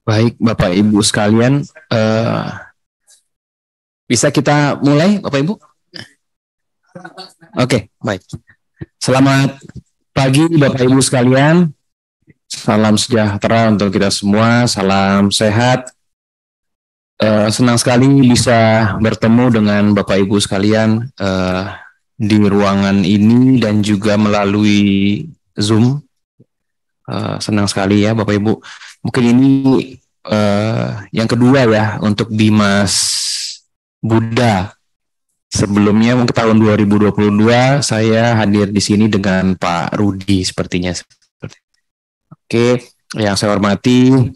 Baik, Bapak Ibu sekalian, bisa kita mulai, Bapak Ibu? Oke, baik. Selamat pagi, Bapak Ibu sekalian. Salam sejahtera untuk kita semua, salam sehat. Senang sekali bisa bertemu dengan Bapak Ibu sekalian di ruangan ini dan juga melalui Zoom. Senang sekali ya, Bapak Ibu. Mungkin ini yang kedua ya untuk Bimas Buddha. Sebelumnya mungkin tahun 2022 saya hadir di sini dengan Pak Rudi sepertinya. Oke, yang saya hormati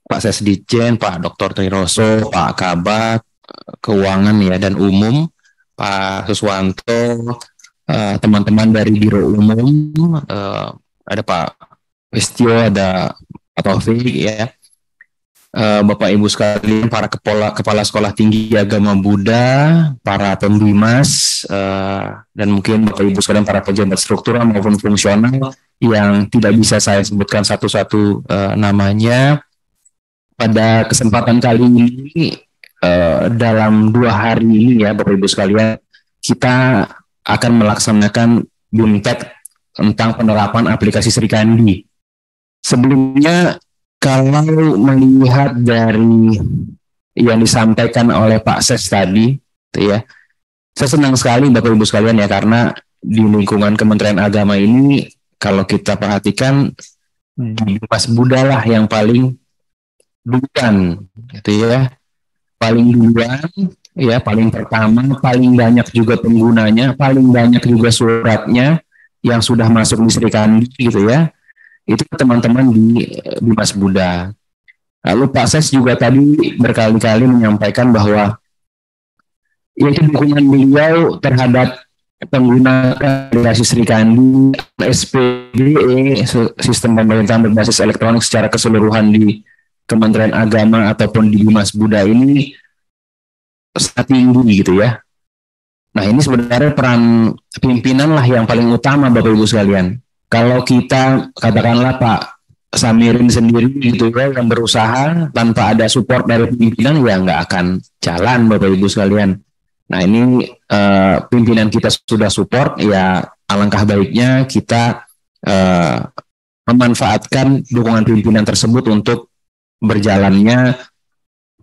Pak Sesdijen, Pak Dr. Triroso, Pak Kabak, Keuangan ya dan Umum, Pak Suswanto, teman-teman dari Biro Umum, ada Pak Westio, ada Pak Taufik ya. Bapak Ibu sekalian, para kepala sekolah tinggi agama Buddha, para pembimas, dan mungkin Bapak Ibu sekalian para pejabat struktural maupun fungsional yang tidak bisa saya sebutkan satu-satu namanya. Pada kesempatan kali ini, dalam 2 hari ini ya Bapak Ibu sekalian, kita akan melaksanakan BIMTEK tentang penerapan aplikasi Sri Kandi. Sebelumnya, kalau melihat dari yang disampaikan oleh Pak Ses tadi, ya, saya senang sekali Bapak Ibu sekalian ya, karena di lingkungan Kementerian Agama ini, kalau kita perhatikan, Mas Buddha lah yang paling duluan, gitu ya, paling duluan, ya, paling pertama, paling banyak juga penggunanya, paling banyak juga suratnya yang sudah masuk di Sri Kandi, gitu ya. Itu teman-teman di Bimas Buddha. Lalu Pak Ses juga tadi berkali-kali menyampaikan bahwa yaitu dukungan beliau terhadap pengguna aplikasi Sri Kandi, SPBE, sistem pemerintahan berbasis elektronik secara keseluruhan di Kementerian Agama ataupun di Bimas Buddha ini sangat tinggi gitu ya. Nah ini sebenarnya peran pimpinan lah yang paling utama Bapak Ibu sekalian. Kalau kita katakanlah Pak Samirin sendiri gitu ya yang berusaha tanpa ada support dari pimpinan ya nggak akan jalan Bapak Ibu sekalian. Nah ini pimpinan kita sudah support ya alangkah baiknya kita memanfaatkan dukungan pimpinan tersebut untuk berjalannya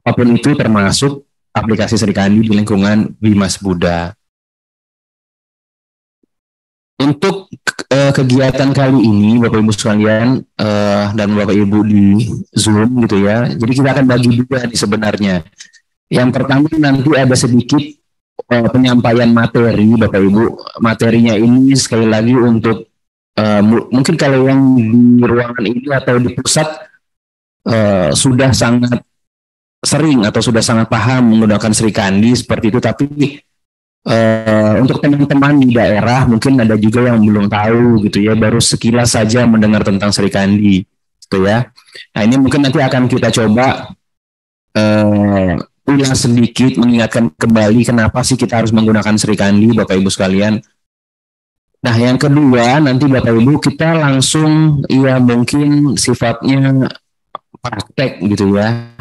apapun itu termasuk aplikasi Sri Kandi di lingkungan Bimas Buddha. Untuk kegiatan kali ini Bapak Ibu sekalian dan Bapak Ibu di Zoom gitu ya. Jadi kita akan bagi dua nih sebenarnya. Yang pertama nanti ada sedikit penyampaian materi Bapak Ibu. Materinya ini sekali lagi untuk mungkin kalau yang di ruangan ini atau di pusat sudah sangat sering atau sudah sangat paham menggunakan Sri Kandi seperti itu, tapi untuk teman-teman di daerah mungkin ada juga yang belum tahu gitu ya, baru sekilas saja mendengar tentang Sri Kandi gitu ya. Nah ini mungkin nanti akan kita coba ulas sedikit, mengingatkan kembali kenapa sih kita harus menggunakan Sri Kandi Bapak Ibu sekalian. Nah yang kedua nanti Bapak Ibu kita langsung ya mungkin sifatnya praktek gitu ya,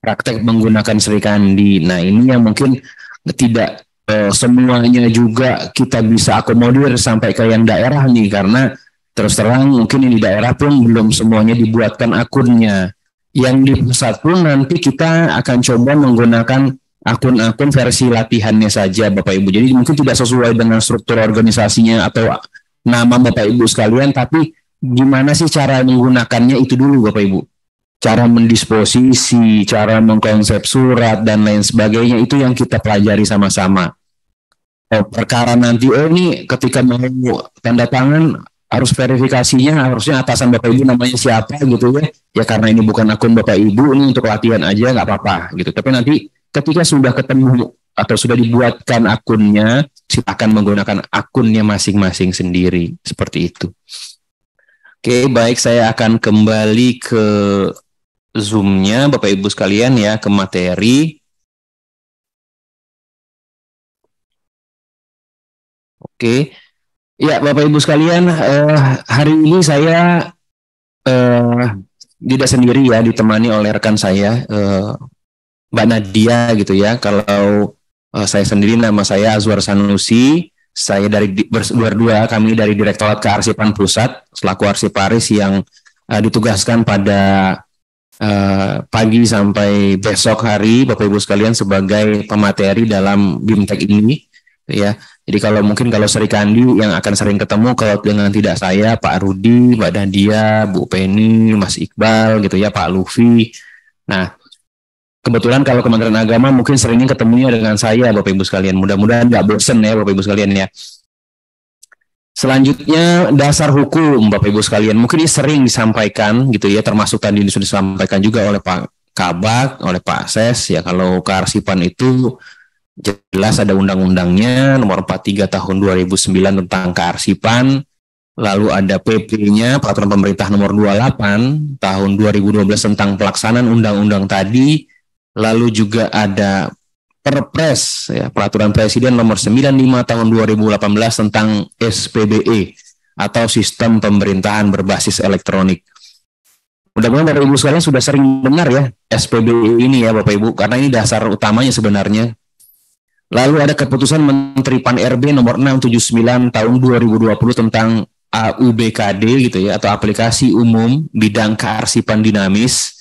praktek menggunakan Sri Kandi. Nah ini yang mungkin tidak semuanya juga kita bisa akomodir sampai ke yang daerah nih, karena terus terang mungkin di daerah pun belum semuanya dibuatkan akunnya. Yang di pusat pun nanti kita akan coba menggunakan akun-akun versi latihannya saja Bapak Ibu. Jadi mungkin tidak sesuai dengan struktur organisasinya atau nama Bapak Ibu sekalian, tapi gimana sih cara menggunakannya itu dulu Bapak Ibu. Cara mendisposisi, cara mengkonsep surat dan lain sebagainya itu yang kita pelajari sama-sama. Perkara nanti ini ketika mau tanda tangan harus verifikasinya harusnya atasan Bapak Ibu namanya siapa gitu ya. Ya karena ini bukan akun Bapak Ibu, ini untuk latihan aja nggak apa-apa gitu. Tapi nanti ketika sudah ketemu atau sudah dibuatkan akunnya, silakan menggunakan akunnya masing-masing sendiri seperti itu. Oke, baik, saya akan kembali ke Zoom-nya Bapak Ibu sekalian ya, ke materi. Oke, ya Bapak Ibu sekalian, hari ini saya tidak sendiri ya, ditemani oleh rekan saya Mbak Nadia gitu ya. Kalau saya sendiri, nama saya Azwar Sanusi, saya berdua kami dari Direktorat Kearsipan Pusat selaku arsiparis yang ditugaskan pada pagi sampai besok hari Bapak Ibu sekalian sebagai pemateri dalam BIMTEK ini ya. Jadi kalau Sri Kandi yang akan sering ketemu, kalau dengan tidak saya, Pak Rudi, Mbak Nadia, Bu Penny, Mas Iqbal gitu ya, Pak Lufi. Nah, kebetulan kalau Kementerian Agama mungkin seringnya ketemunya dengan saya Bapak Ibu sekalian. Mudah-mudahan nggak bosen ya Bapak Ibu sekalian ya. Selanjutnya dasar hukum Bapak Ibu sekalian. Mungkin ini sering disampaikan gitu ya, termasuk tadi sudah disampaikan juga oleh Pak Kabak, oleh Pak Ses ya. Kalau kearsipan itu jelas ada undang-undangnya nomor 43 tahun 2009 tentang kearsipan. Lalu ada PP-nya, Peraturan Pemerintah nomor 28 tahun 2012 tentang pelaksanaan undang-undang tadi. Lalu juga ada Perpres ya, Peraturan Presiden nomor 95 tahun 2018 tentang SPBE atau Sistem Pemerintahan Berbasis Elektronik. Mudah-mudahan Bapak Ibu sekalian sudah sering dengar ya SPBE ini ya Bapak Ibu, karena ini dasar utamanya sebenarnya. Lalu ada keputusan Menteri Pan-RB nomor 679 tahun 2020 tentang AUBKD gitu ya, atau Aplikasi Umum Bidang Kearsipan Dinamis.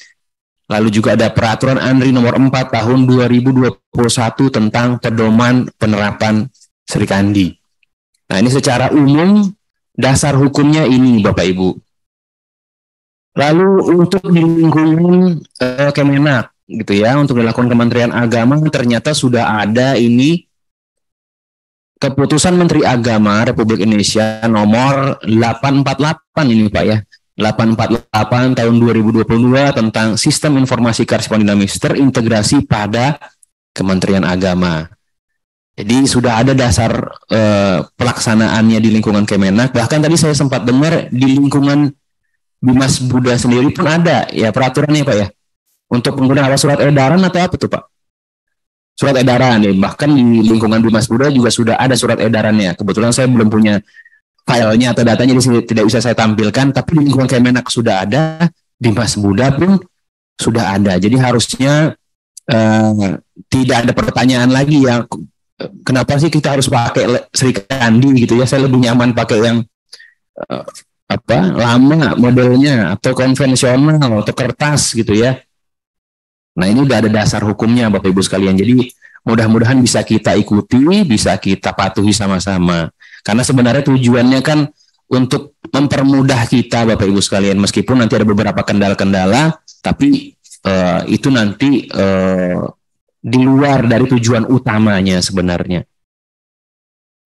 Lalu juga ada Peraturan ANRI nomor 4 tahun 2021 tentang pedoman penerapan Sri Kandi. Nah, ini secara umum dasar hukumnya ini Bapak Ibu. Lalu untuk di lingkungan Kemenak gitu ya, untuk dilakukan Kementerian Agama ternyata sudah ada ini keputusan Menteri Agama Republik Indonesia nomor 848 ini Pak ya. 848 tahun 2022 tentang Sistem Informasi Kearsipan Dinamis terintegrasi pada Kementerian Agama. Jadi sudah ada dasar pelaksanaannya di lingkungan Kemenak. Bahkan tadi saya sempat dengar di lingkungan Bimas Buddha sendiri pun ada ya peraturannya Pak ya. Untuk penggunaan surat edaran atau apa tuh Pak? Surat edaran ya. Bahkan di lingkungan Bimas Buddha juga sudah ada surat edarannya. Kebetulan saya belum punya filenya atau datanya, jadi tidak bisa saya tampilkan. Tapi di lingkungan Kemenak sudah ada, Bimas Buddha pun sudah ada. Jadi harusnya tidak ada pertanyaan lagi ya. Kenapa sih kita harus pakai Sri Kandi gitu ya? Saya lebih nyaman pakai yang lama modelnya atau konvensional atau kertas gitu ya. Nah, ini udah ada dasar hukumnya Bapak Ibu sekalian. Jadi mudah-mudahan bisa kita ikuti, bisa kita patuhi sama-sama. Karena sebenarnya tujuannya kan untuk mempermudah kita Bapak Ibu sekalian. Meskipun nanti ada beberapa kendala-kendala, tapi itu nanti di luar dari tujuan utamanya sebenarnya.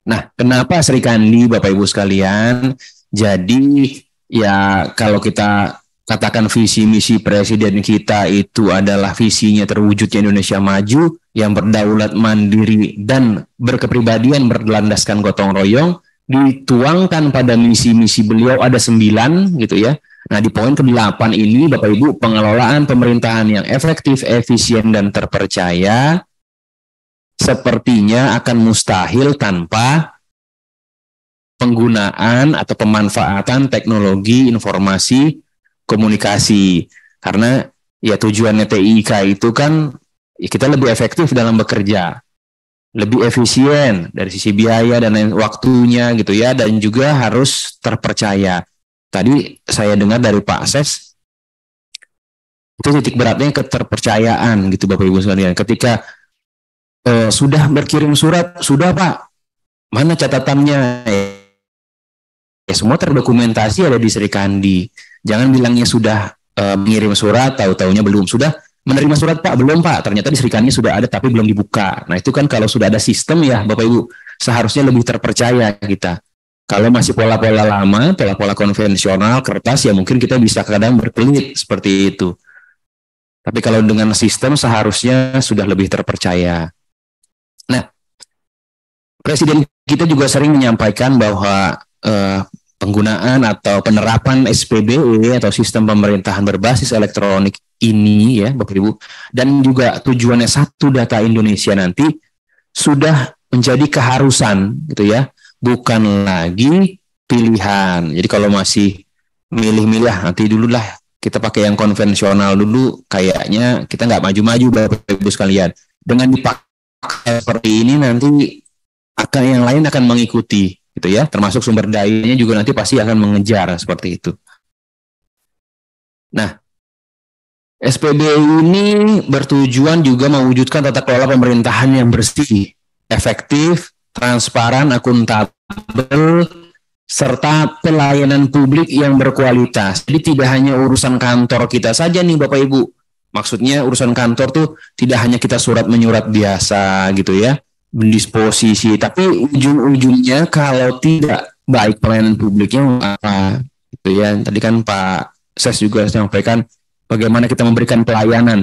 Nah, kenapa Sri Kandi Bapak Ibu sekalian? Jadi ya kalau kita katakan visi misi presiden kita itu adalah visinya terwujudnya Indonesia maju yang berdaulat, mandiri dan berkepribadian berlandaskan gotong royong, dituangkan pada misi-misi beliau ada 9 gitu ya. Nah, di poin ke-8 ini Bapak Ibu, pengelolaan pemerintahan yang efektif, efisien dan terpercaya sepertinya akan mustahil tanpa penggunaan atau pemanfaatan teknologi informasi komunikasi. Karena ya tujuannya TIK itu kan ya kita lebih efektif dalam bekerja, lebih efisien dari sisi biaya dan waktunya gitu ya, dan juga harus terpercaya. Tadi saya dengar dari Pak Ses itu titik beratnya keterpercayaan gitu Bapak Ibu sekalian. Ketika sudah berkirim surat, sudah Pak, mana catatannya? Ya semua terdokumentasi ada di Sri Kandi. Jangan bilangnya sudah mengirim surat, tahu-taunya belum. Sudah menerima surat Pak, belum Pak. Ternyata di Sri Kandi sudah ada tapi belum dibuka. Nah itu kan kalau sudah ada sistem ya Bapak Ibu, seharusnya lebih terpercaya kita. Kalau masih pola-pola lama, pola-pola konvensional, kertas ya mungkin kita bisa kadang berkelit seperti itu. Tapi kalau dengan sistem seharusnya sudah lebih terpercaya. Nah, Presiden kita juga sering menyampaikan bahwa penggunaan atau penerapan SPBE atau sistem pemerintahan berbasis elektronik ini ya Bapak Ibu, dan juga tujuannya satu data Indonesia nanti sudah menjadi keharusan gitu ya, bukan lagi pilihan. Jadi kalau masih milih-milih nanti dulu lah kita pakai yang konvensional dulu, kayaknya kita nggak maju-maju Bapak Ibu sekalian. Dengan dipakai seperti ini nanti yang lain akan mengikuti, gitu ya. Termasuk sumber dayanya juga nanti pasti akan mengejar seperti itu. Nah, SPBU ini bertujuan juga mewujudkan tata kelola pemerintahan yang bersih, efektif, transparan, akuntabel, serta pelayanan publik yang berkualitas. Jadi tidak hanya urusan kantor kita saja nih Bapak Ibu. Maksudnya urusan kantor tuh tidak hanya kita surat menyurat biasa gitu ya, disposisi, tapi ujung-ujungnya kalau tidak baik pelayanan publiknya apa gitu ya. Tadi kan Pak Ses juga sampaikan bagaimana kita memberikan pelayanan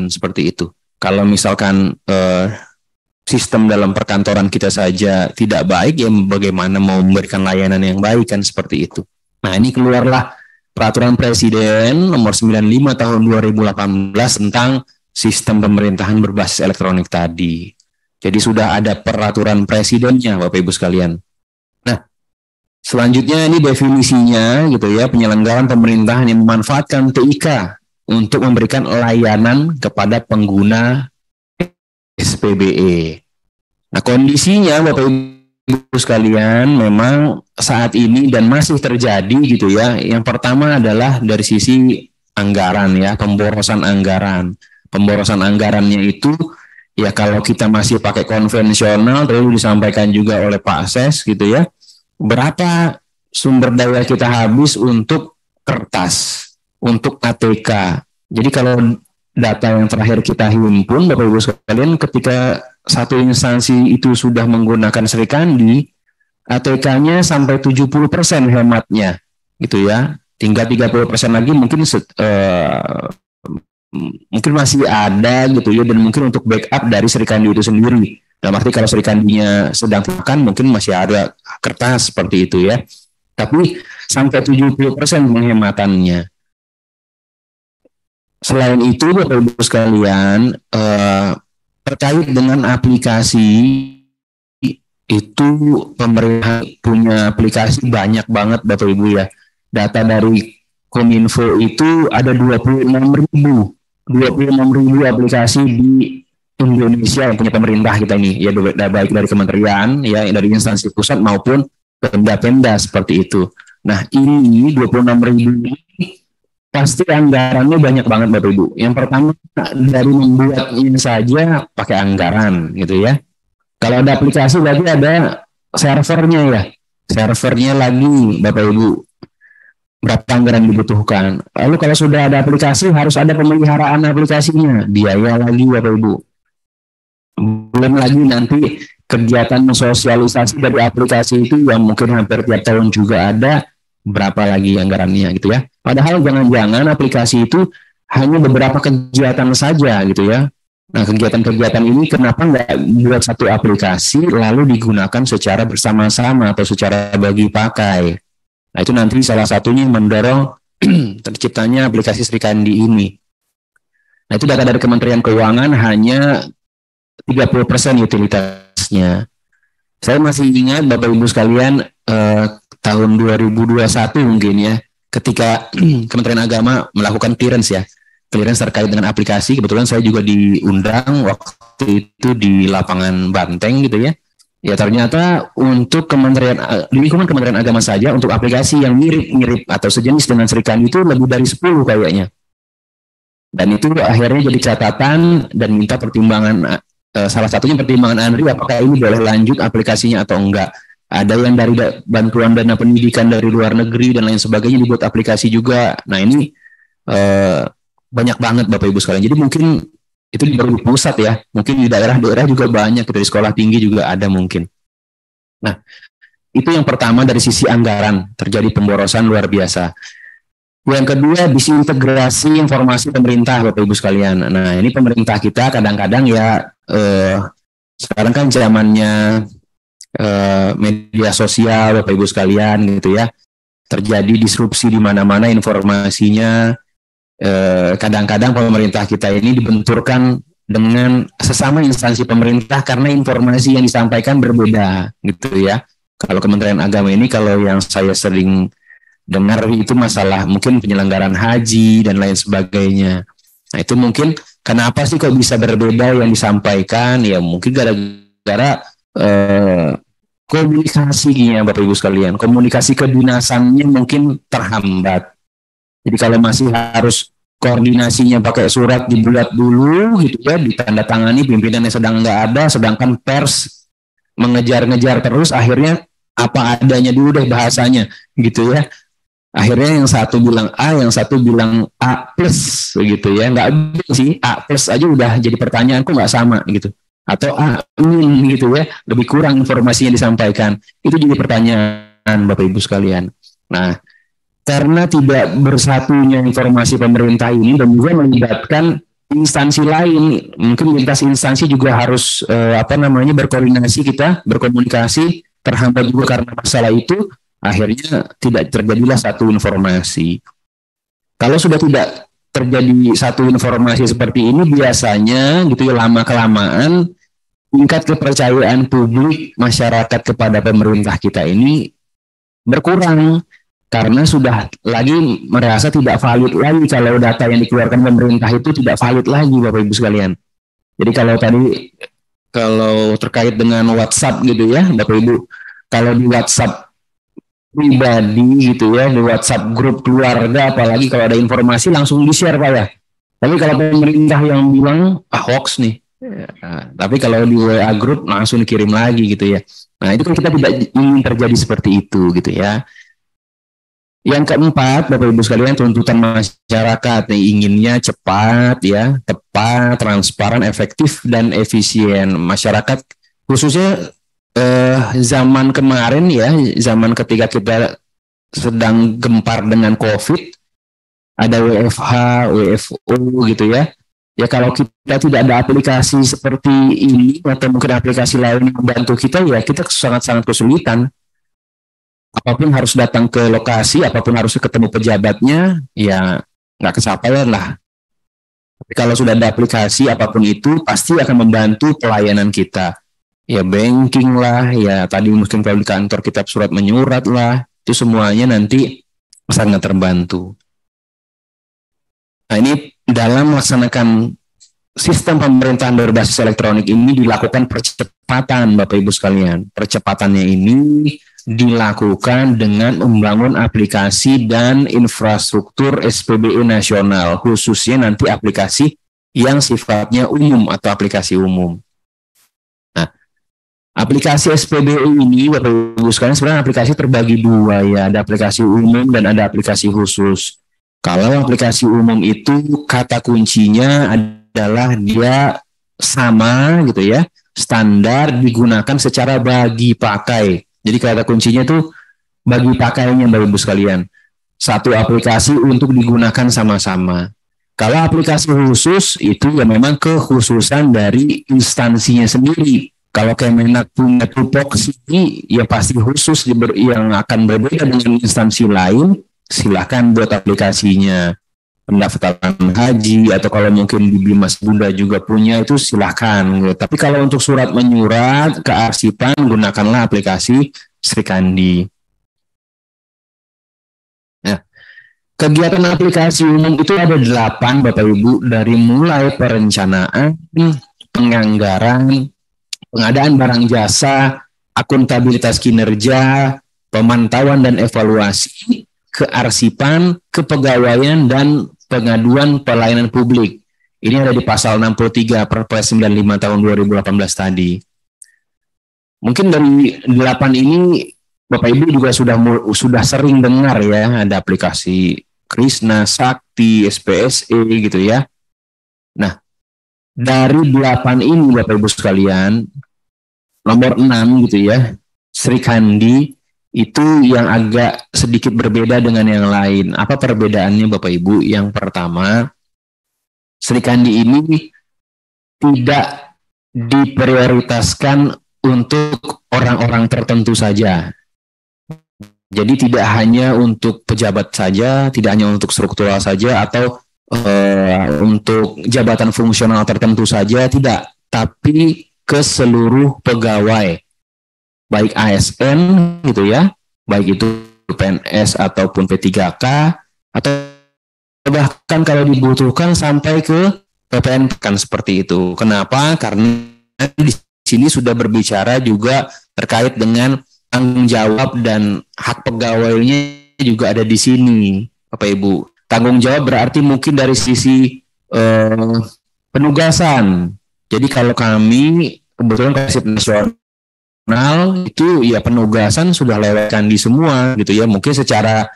seperti itu. Kalau misalkan sistem dalam perkantoran kita saja tidak baik, ya bagaimana mau memberikan layanan yang baik kan seperti itu. Nah, ini keluarlah Peraturan Presiden nomor 95 tahun 2018 tentang sistem pemerintahan berbasis elektronik tadi. Jadi sudah ada peraturan presidennya Bapak Ibu sekalian. Nah, selanjutnya ini definisinya gitu ya, penyelenggaraan pemerintahan yang memanfaatkan TIK untuk memberikan layanan kepada pengguna SPBE. Nah, kondisinya Bapak Ibu sekalian memang saat ini dan masih terjadi gitu ya. Yang pertama adalah dari sisi anggaran ya, pemborosan anggaran. Pemborosan anggarannya itu ya kalau kita masih pakai konvensional, tadi disampaikan juga oleh Pak Ses gitu ya. Berapa sumber daya kita habis untuk kertas, untuk ATK. Jadi kalau data yang terakhir kita himpun Bapak Ibu sekalian, ketika satu instansi itu sudah menggunakan Srikandi, ATK-nya sampai 70% hematnya gitu ya. Tinggal 30% lagi mungkin mungkin masih ada gitu ya, dan mungkin untuk backup dari Srikandi itu sendiri. Dalam arti kalau Srikandinya sedang makan mungkin masih ada kertas seperti itu ya. Tapi sampai 70% penghematannya. Selain itu Bapak Ibu sekalian, terkait dengan aplikasi itu, pemerintah punya aplikasi banyak banget Bapak Ibu ya. Data dari Kominfo itu ada 26.000 aplikasi di Indonesia yang punya pemerintah kita ini ya, baik dari kementerian ya, dari instansi pusat maupun pemda-pemda seperti itu. Nah, ini 26.000 pasti anggarannya banyak banget Bapak Ibu. Yang pertama dari membuatnya saja pakai anggaran gitu ya. Kalau ada aplikasi lagi ada servernya ya. Servernya lagi Bapak Ibu. Berapa anggaran dibutuhkan. Lalu kalau sudah ada aplikasi harus ada pemeliharaan aplikasinya. Biaya lagi Bapak Ibu. Belum lagi nanti kegiatan sosialisasi dari aplikasi itu yang mungkin hampir tiap tahun juga ada. Berapa lagi anggarannya gitu ya. Padahal jangan-jangan aplikasi itu hanya beberapa kegiatan saja gitu ya. Nah, kegiatan-kegiatan ini kenapa nggak buat satu aplikasi lalu digunakan secara bersama-sama atau secara bagi pakai. Nah, itu nanti salah satunya mendorong terciptanya aplikasi Srikandi ini. Nah, itu data dari Kementerian Keuangan hanya 30% utilitasnya. Saya masih ingat Bapak Ibu sekalian tahun 2021 mungkin ya, ketika Kementerian Agama melakukan clearance ya, clearance terkait dengan aplikasi. Kebetulan saya juga diundang waktu itu di lapangan Banteng gitu ya. Ya ternyata untuk di lingkungan Kementerian Agama saja untuk aplikasi yang mirip-mirip atau sejenis dengan Srikandi itu lebih dari 10 kayaknya. Dan itu akhirnya jadi catatan dan minta pertimbangan, salah satunya pertimbangan Andri apakah ini boleh lanjut aplikasinya atau enggak. Ada yang dari bantuan dana pendidikan dari luar negeri dan lain sebagainya dibuat aplikasi juga. Nah, ini banyak banget Bapak Ibu sekalian. Jadi mungkin itu baru di pusat ya. Mungkin di daerah-daerah juga banyak, dari sekolah tinggi juga ada mungkin. Nah, itu yang pertama dari sisi anggaran, terjadi pemborosan luar biasa. Yang kedua, disintegrasi informasi pemerintah Bapak Ibu sekalian. Nah, ini pemerintah kita kadang-kadang ya sekarang kan zamannya media sosial Bapak Ibu sekalian gitu ya, terjadi disrupsi di mana-mana informasinya. Kadang-kadang pemerintah kita ini dibenturkan dengan sesama instansi pemerintah karena informasi yang disampaikan berbeda gitu ya. Kalau Kementerian Agama ini, kalau yang saya sering dengar itu masalah mungkin penyelenggaraan haji dan lain sebagainya. Nah itu mungkin kenapa sih kok bisa berbeda yang disampaikan? Ya mungkin gara-gara komunikasinya Bapak Ibu sekalian, komunikasi kedinasannya mungkin terhambat. Jadi kalau masih harus koordinasinya pakai surat dibuat dulu gitu ya, ditandatangani pimpinannya sedang nggak ada, sedangkan pers mengejar-ngejar terus, akhirnya apa adanya dulu deh bahasanya gitu ya. Akhirnya yang satu bilang A, yang satu bilang A plus begitu ya, nggak sih A plus aja udah jadi pertanyaan kok nggak sama gitu, atau A gitu ya, lebih kurang informasi yang disampaikan. Itu jadi pertanyaan Bapak Ibu sekalian. Nah, karena tidak bersatunya informasi pemerintah ini dan juga melibatkan instansi lain, mungkin lintas instansi juga harus berkoordinasi, kita berkomunikasi, terhambat juga karena masalah itu, akhirnya tidak terjadilah satu informasi. Kalau sudah tidak terjadi satu informasi seperti ini, biasanya gitu ya, lama kelamaan tingkat kepercayaan publik masyarakat kepada pemerintah kita ini berkurang. Karena sudah lagi merasa tidak valid lagi kalau data yang dikeluarkan pemerintah itu tidak valid lagi Bapak Ibu sekalian. Jadi kalau terkait dengan WhatsApp gitu ya Bapak Ibu, kalau di WhatsApp pribadi gitu ya, di WhatsApp grup keluarga apalagi kalau ada informasi langsung di-share Pak ya. Tapi kalau pemerintah yang bilang hoax nih. Tapi kalau di WA grup langsung dikirim lagi gitu ya. Nah, itu kan kita tidak ingin terjadi seperti itu gitu ya. Yang keempat, Bapak Ibu sekalian, tuntutan masyarakat nih, inginnya cepat ya, tepat, transparan, efektif dan efisien. Masyarakat khususnya zaman kemarin ya, zaman ketika kita sedang gempar dengan COVID, ada WFH, WFO gitu ya. Ya kalau kita tidak ada aplikasi seperti ini atau mungkin aplikasi lain yang membantu kita, ya kita sangat-sangat kesulitan. Apapun harus datang ke lokasi, apapun harus ketemu pejabatnya, ya nggak kesampaian lah. Tapi kalau sudah ada aplikasi, apapun itu pasti akan membantu pelayanan kita. Ya banking lah, ya tadi mungkin kalau di kantor kita surat menyurat lah, itu semuanya nanti sangat terbantu. Nah ini dalam melaksanakan sistem pemerintahan berbasis elektronik ini dilakukan percepatan Bapak Ibu sekalian. Percepatannya ini dilakukan dengan membangun aplikasi dan infrastruktur SPBU nasional, khususnya nanti aplikasi yang sifatnya umum atau aplikasi umum. Nah, aplikasi SPBU ini, Bapak Ibu sekalian, sebenarnya aplikasi terbagi dua ya, ada aplikasi umum dan ada aplikasi khusus. Kalau aplikasi umum itu kata kuncinya adalah dia sama gitu ya, standar, digunakan secara bagi pakai. Jadi kata kuncinya itu bagi pakainya Bapak Ibu sekalian. Satu aplikasi untuk digunakan sama-sama. Kalau aplikasi khusus itu ya memang kekhususan dari instansinya sendiri. Kalau Kemenak punya tupoksi ya pasti khusus yang akan berbeda dengan instansi lain, silakan buat aplikasinya. Pendaftaran haji atau kalau mungkin di Bimas Bunda juga punya itu silakan. Tapi kalau untuk surat menyurat, kearsipan, gunakanlah aplikasi Sri Kandi. Nah, kegiatan aplikasi umum itu ada 8 Bapak Ibu, dari mulai perencanaan, penganggaran, pengadaan barang jasa, akuntabilitas kinerja, pemantauan dan evaluasi, kearsipan, kepegawaian, dan pengaduan pelayanan publik. Ini ada di pasal 63 Perpres 95 tahun 2018 tadi. Mungkin dari 8 ini Bapak Ibu juga sudah sering dengar ya, ada aplikasi Krisna, Sakti, SPSE gitu ya. Nah, dari 8 ini Bapak Ibu sekalian, nomor 6 gitu ya, Sri Kandi itu yang agak sedikit berbeda dengan yang lain. Apa perbedaannya Bapak Ibu? Yang pertama, Sri Kandi ini tidak diprioritaskan untuk orang-orang tertentu saja. Jadi tidak hanya untuk pejabat saja, tidak hanya untuk struktural saja, atau untuk jabatan fungsional tertentu saja, tidak. Tapi ke seluruh pegawai. Baik ASN gitu ya, baik itu PNS ataupun P3K, atau bahkan kalau dibutuhkan sampai ke PPN kan seperti itu. Kenapa? Karena di sini sudah berbicara juga terkait dengan tanggung jawab dan hak pegawainya juga ada di sini, Bapak Ibu. Tanggung jawab berarti mungkin dari sisi penugasan. Jadi kalau kami kebetulan Persib Nasional itu ya penugasan sudah lewatkan di semua gitu ya. Mungkin secara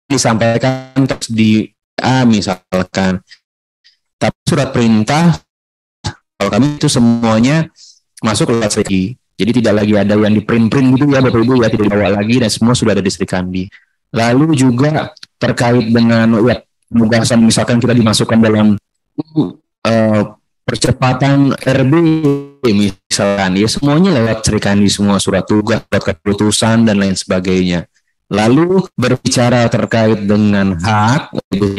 disampaikan terus di A misalkan. Tapi surat perintah kalau kami itu semuanya masuk lewat Sri. Jadi tidak lagi ada yang di print-print gitu ya Bapak Ibu ya, tidak dibawa lagi dan semua sudah ada di Sri Kandi. Lalu juga terkait dengan ya, penugasan misalkan kita dimasukkan dalam percepatan RB misalkan ya semuanya lewat Sri Kandi semua, surat tugas, surat keputusan dan lain sebagainya. Lalu berbicara terkait dengan hak gitu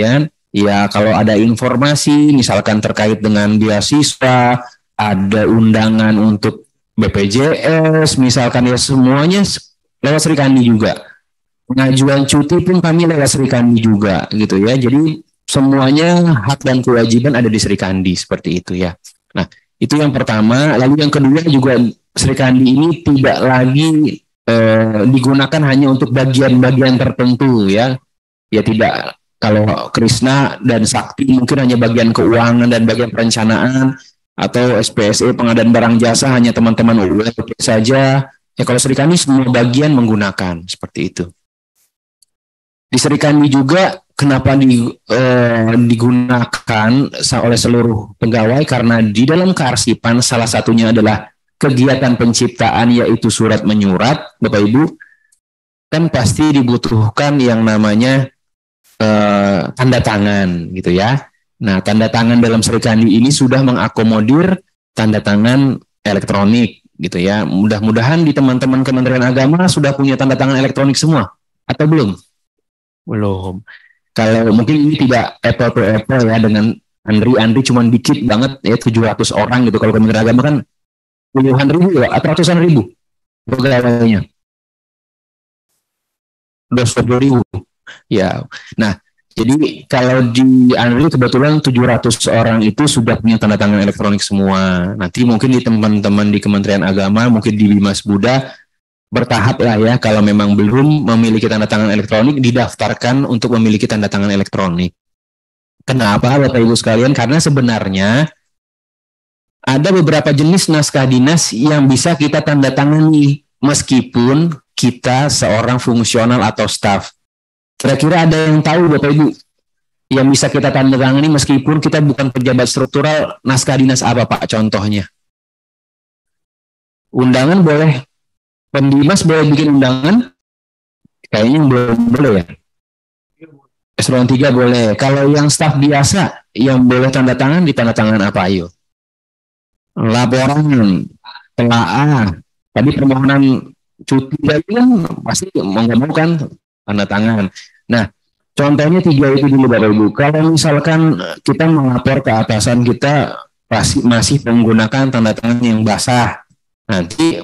ya kalau ada informasi misalkan terkait dengan beasiswa, ada undangan untuk BPJS misalkan ya semuanya lewat Sri Kandi juga. Pengajuan cuti pun kami lewat Sri Kandi juga gitu ya. Jadi semuanya hak dan kewajiban ada di Sri Kandi seperti itu ya. Nah, itu yang pertama. Lalu yang kedua juga Sri Kandi ini tidak lagi digunakan hanya untuk bagian-bagian tertentu ya. Ya tidak, kalau Krishna dan Sakti mungkin hanya bagian keuangan dan bagian perencanaan, atau SPSE pengadaan barang jasa hanya teman-teman UMP saja. Ya kalau Sri Kandi semua bagian menggunakan seperti itu. Di Sri Kandi juga kenapa digunakan oleh seluruh pegawai, karena di dalam kearsipan salah satunya adalah kegiatan penciptaan yaitu surat menyurat, Bapak Ibu, kan pasti dibutuhkan yang namanya tanda tangan gitu ya. Nah, tanda tangan dalam Sri Kandi ini sudah mengakomodir tanda tangan elektronik gitu ya. Mudah-mudahan di teman-teman Kementerian Agama sudah punya tanda tangan elektronik semua atau belum? Belum. Kalau mungkin ini tidak apple to apple ya dengan Andri cuma dikit banget ya 700 orang gitu. Kalau Kementerian Agama kan puluhan ribu ya, atau ratusan ribu pegawainya. 20 ribu. Ya. Nah, jadi kalau di Andri kebetulan 700 orang itu sudah punya tanda tangan elektronik semua. Nanti mungkin di teman-teman di Kementerian Agama, mungkin di Bimas Buddha, bertahap lah ya, kalau memang belum memiliki tanda tangan elektronik, didaftarkan untuk memiliki tanda tangan elektronik. Kenapa Bapak Ibu sekalian? Karena sebenarnya ada beberapa jenis naskah dinas yang bisa kita tanda tangani meskipun kita seorang fungsional atau staf. Kira-kira ada yang tahu Bapak Ibu yang bisa kita tanda tangani meskipun kita bukan pejabat struktural, naskah dinas apa Pak contohnya? Undangan boleh, Pendimas boleh bikin undangan? Kayaknya belum boleh ya. Eselon 3 boleh. Kalau yang staf biasa yang boleh tanda tangan, di tanda tangan apa ayo? Laporan, telaah, tadi permohonan cuti kan pasti mau nggak mau kan tanda tangan. Nah, contohnya 3 itu dulu Bapak Ibu. Kalau misalkan kita melapor ke atasan kita masih menggunakan tanda tangan yang basah, nanti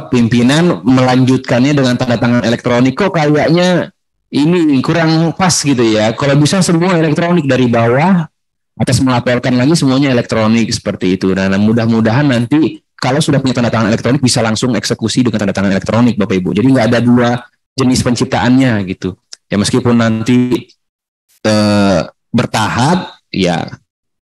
pimpinan melanjutkannya dengan tanda tangan elektronik, kok kayaknya ini kurang pas gitu ya. Kalau bisa semua elektronik dari bawah, atas melaporkan lagi semuanya elektronik seperti itu. Nah, mudah-mudahan nanti kalau sudah punya tanda tangan elektronik bisa langsung eksekusi dengan tanda tangan elektronik Bapak Ibu. Jadi nggak ada 2 jenis penciptaannya gitu. Ya meskipun nanti bertahap, ya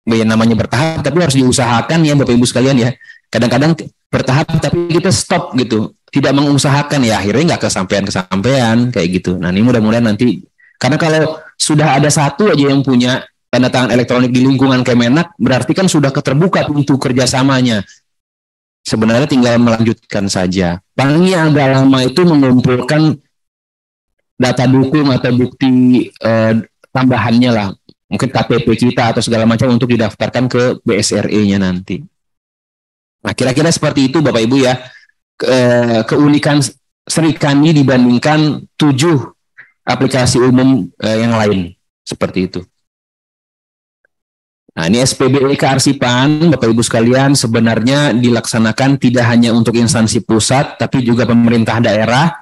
namanya bertahap, tapi harus diusahakan ya Bapak Ibu sekalian ya. Kadang-kadang bertahap tapi kita stop gitu, tidak mengusahakan ya akhirnya nggak kesampaian kayak gitu. Nah ini mudah-mudahan nanti, karena kalau sudah ada satu aja yang punya tanda tangan elektronik di lingkungan Kemenak, berarti kan sudah terbuka pintu kerjasamanya. Sebenarnya tinggal melanjutkan saja. Palingnya agak lama itu mengumpulkan data dukung atau bukti tambahannya lah, mungkin KTP kita atau segala macam untuk didaftarkan ke BSRE-nya nanti. Nah, kira-kira seperti itu Bapak Ibu ya, keunikan Sri Kandi dibandingkan 7 aplikasi umum yang lain, seperti itu. Nah, ini SPBE kearsipan, Bapak Ibu sekalian, sebenarnya dilaksanakan tidak hanya untuk instansi pusat, tapi juga pemerintah daerah,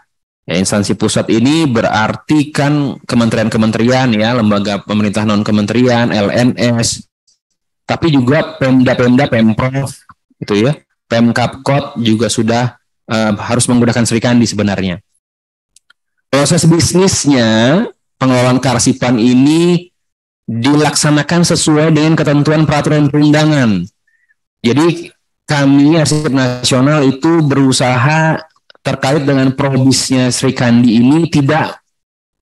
Ya, instansi pusat ini berarti kan kementerian-kementerian ya, lembaga pemerintah non kementerian, LNS, tapi juga Pemda-Pemda, Pemprov gitu ya. Pemkapkot juga sudah harus menggunakan Srikandi sebenarnya. Proses bisnisnya, pengelolaan kearsipan ini dilaksanakan sesuai dengan ketentuan peraturan perundangan. Jadi kami Arsip Nasional itu berusaha terkait dengan probisnya Srikandi ini tidak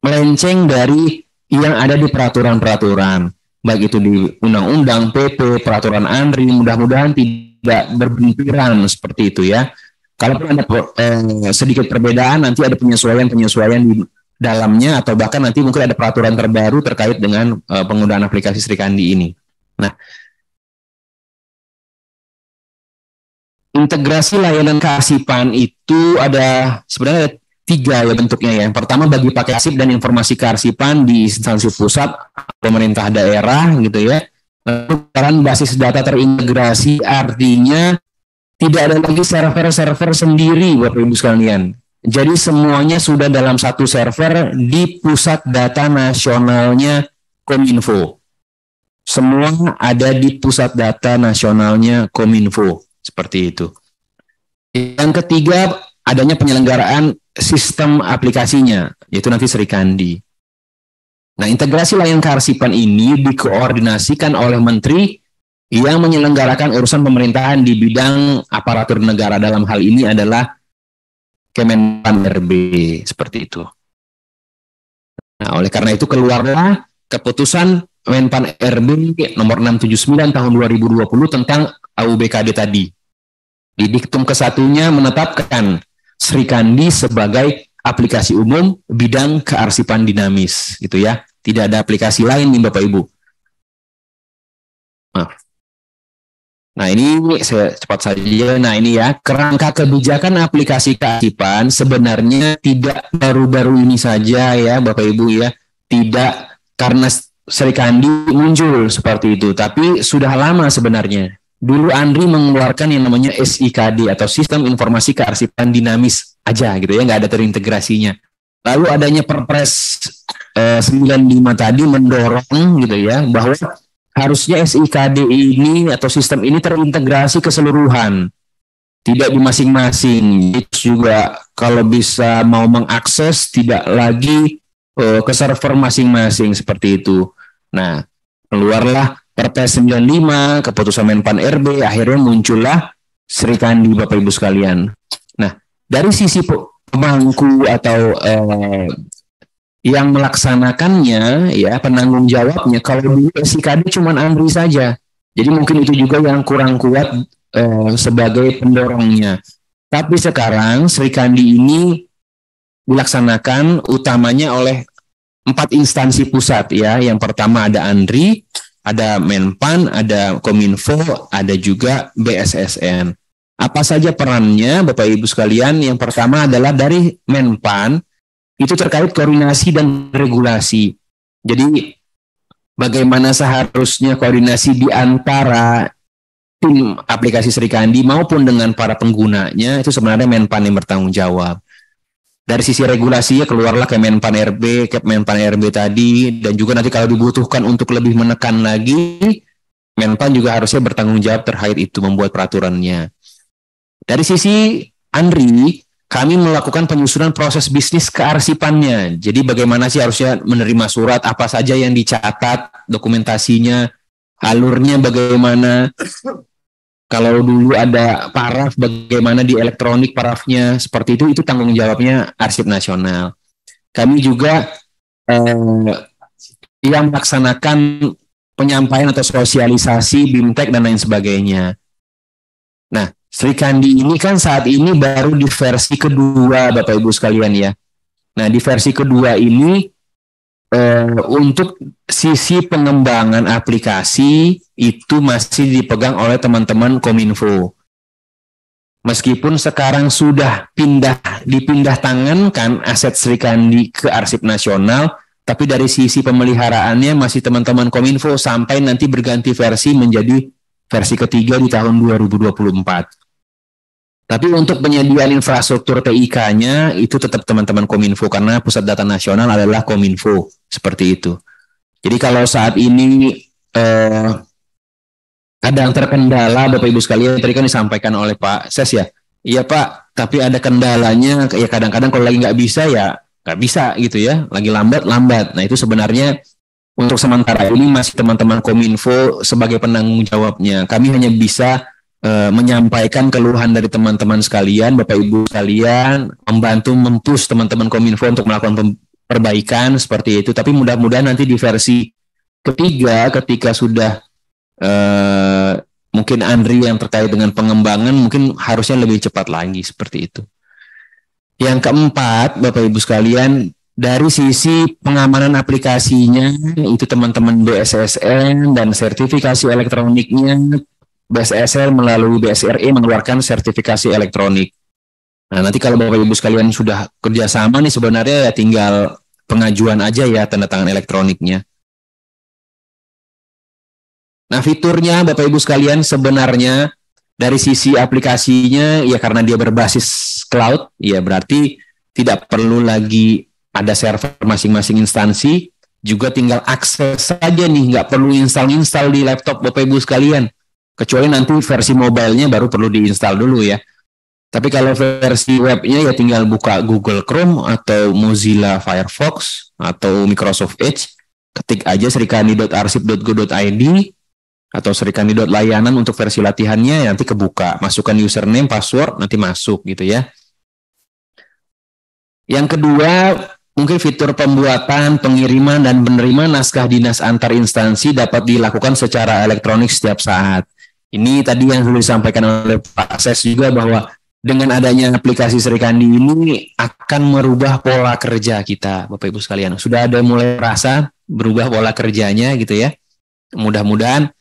melenceng dari yang ada di peraturan-peraturan, baik itu di undang-undang, PP, peraturan ANRI, mudah-mudahan tidak berbenturan seperti itu ya. Kalaupun ada sedikit perbedaan, nanti ada penyesuaian-penyesuaian di dalamnya, atau bahkan nanti mungkin ada peraturan terbaru terkait dengan penggunaan aplikasi Srikandi ini. Nah, integrasi layanan kearsipan itu ada sebenarnya 3 ya bentuknya ya. Yang pertama bagi pakai arsip dan informasi kearsipan di instansi pusat, pemerintah daerah gitu ya. Lalu basis data terintegrasi artinya tidak ada lagi server-server sendiri Bapak Ibu sekalian. Jadi semuanya sudah dalam satu server di pusat data nasionalnya Kominfo. Semua ada di pusat data nasionalnya Kominfo. Seperti itu. Yang ketiga, adanya penyelenggaraan sistem aplikasinya, yaitu nanti Srikandi. Nah, integrasi layanan kearsipan ini dikoordinasikan oleh menteri yang menyelenggarakan urusan pemerintahan di bidang aparatur negara. Dalam hal ini adalah Kemenpan RB, seperti itu. Nah, oleh karena itu keluarlah keputusan Menpan RB nomor 679 tahun 2020 tentang AUBKD tadi. Di diktum ke-1-nya menetapkan Srikandi sebagai aplikasi umum bidang kearsipan dinamis, gitu ya. Tidak ada aplikasi lain nih Bapak Ibu. Maaf. Nah, ini saya cepat saja. Nah, ini ya, kerangka kebijakan aplikasi kearsipan sebenarnya tidak baru-baru ini saja ya Bapak Ibu ya. Tidak karena Srikandi muncul seperti itu, tapi sudah lama sebenarnya. Dulu ANRI mengeluarkan yang namanya SIKD atau Sistem Informasi Kearsipan Dinamis aja gitu ya, nggak ada terintegrasinya. Lalu adanya Perpres 95 tadi mendorong gitu ya bahwa harusnya SIKD ini atau sistem ini terintegrasi keseluruhan, tidak di masing-masing. Itu juga kalau bisa mau mengakses tidak lagi ke server masing-masing seperti itu. Nah, keluarlah Perpres 95, keputusan Menpan RB, akhirnya muncullah Srikandi Bapak Ibu sekalian. Nah, dari sisi pemangku atau yang melaksanakannya, ya penanggung jawabnya, kalau dulu SIKD cuma ANRI saja. Jadi mungkin itu juga yang kurang kuat sebagai pendorongnya. Tapi sekarang Srikandi ini dilaksanakan utamanya oleh 4 instansi pusat ya. Yang pertama ada ANRI, ada Menpan, ada Kominfo, ada juga BSSN. Apa saja perannya Bapak Ibu sekalian? Yang pertama adalah dari Menpan, itu terkait koordinasi dan regulasi. Jadi bagaimana seharusnya koordinasi di antara tim aplikasi Srikandi maupun dengan para penggunanya, itu sebenarnya Menpan yang bertanggung jawab. Dari sisi regulasinya keluarlah Kemenpan RB tadi, dan juga nanti kalau dibutuhkan untuk lebih menekan lagi, Menpan juga harusnya bertanggung jawab terkait itu, membuat peraturannya. Dari sisi ANRI, kami melakukan penyusunan proses bisnis kearsipannya. Jadi bagaimana sih harusnya menerima surat, apa saja yang dicatat, dokumentasinya, alurnya bagaimana. Kalau dulu ada paraf, bagaimana di elektronik parafnya, seperti itu tanggung jawabnya Arsip Nasional. Kami juga yang melaksanakan penyampaian atau sosialisasi BIMTEK dan lain sebagainya. Nah, Srikandi ini kan saat ini baru di versi kedua Bapak Ibu sekalian ya. Nah, di versi kedua ini untuk sisi pengembangan aplikasi itu masih dipegang oleh teman-teman Kominfo. Meskipun sekarang sudah dipindah tangankan aset Srikandi ke Arsip Nasional, tapi dari sisi pemeliharaannya masih teman-teman Kominfo sampai nanti berganti versi menjadi versi ketiga di tahun 2024. Tapi untuk penyediaan infrastruktur TIK-nya itu tetap teman-teman Kominfo karena pusat data nasional adalah Kominfo, seperti itu. Jadi kalau saat ini kadang terkendala Bapak Ibu sekalian, tadi kan disampaikan oleh Pak Ses ya, iya Pak, tapi ada kendalanya, ya kadang-kadang kalau lagi nggak bisa ya nggak bisa gitu ya, lagi lambat. Nah itu sebenarnya untuk sementara ini masih teman-teman Kominfo sebagai penanggung jawabnya. Kami hanya bisa menyampaikan keluhan dari teman-teman sekalian, Bapak Ibu sekalian, membantu mempush teman-teman Kominfo untuk melakukan perbaikan seperti itu. Tapi mudah-mudahan nanti di versi ketiga ketika sudah mungkin Andri yang terkait dengan pengembangan mungkin harusnya lebih cepat lagi seperti itu. Yang keempat, Bapak Ibu sekalian, dari sisi pengamanan aplikasinya itu teman-teman BSSN dan sertifikasi elektroniknya, BSSR melalui BSRE mengeluarkan sertifikasi elektronik. Nah, nanti kalau Bapak Ibu sekalian sudah kerjasama nih sebenarnya ya tinggal pengajuan aja ya tanda tangan elektroniknya. Nah, fiturnya Bapak Ibu sekalian sebenarnya dari sisi aplikasinya ya karena dia berbasis cloud, ya berarti tidak perlu lagi ada server masing-masing instansi, juga tinggal akses saja nih, nggak perlu install di laptop Bapak Ibu sekalian. Kecuali nanti versi mobile-nya baru perlu diinstal dulu ya. Tapi kalau versi webnya ya tinggal buka Google Chrome atau Mozilla Firefox atau Microsoft Edge, ketik aja serikandi.arsip.go.id atau serikandi.layanan untuk versi latihannya, nanti kebuka, masukkan username, password, nanti masuk gitu ya. Yang kedua, mungkin fitur pembuatan, pengiriman, dan penerimaan naskah dinas antar instansi dapat dilakukan secara elektronik setiap saat. Ini tadi yang sudah disampaikan oleh Pak Ses juga bahwa dengan adanya aplikasi Serikandi ini akan merubah pola kerja kita, Bapak Ibu sekalian. Sudah ada mulai merasa berubah pola kerjanya gitu ya. Mudah-mudahan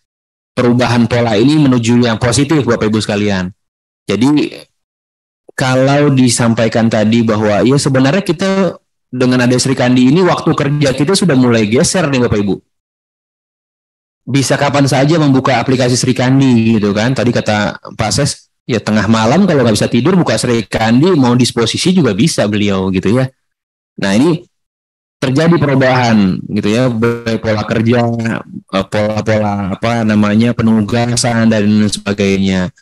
perubahan pola ini menuju yang positif, Bapak Ibu sekalian. Jadi kalau disampaikan tadi bahwa ya sebenarnya kita dengan ada Serikandi ini waktu kerja kita sudah mulai geser nih Bapak Ibu. Bisa kapan saja membuka aplikasi Serikandi gitu kan. Tadi kata Pak Ses, ya tengah malam kalau nggak bisa tidur buka Serikandi, mau disposisi juga bisa beliau gitu ya. Nah ini terjadi perubahan gitu ya, pola kerja, pola-pola apa namanya penugasan dan sebagainya.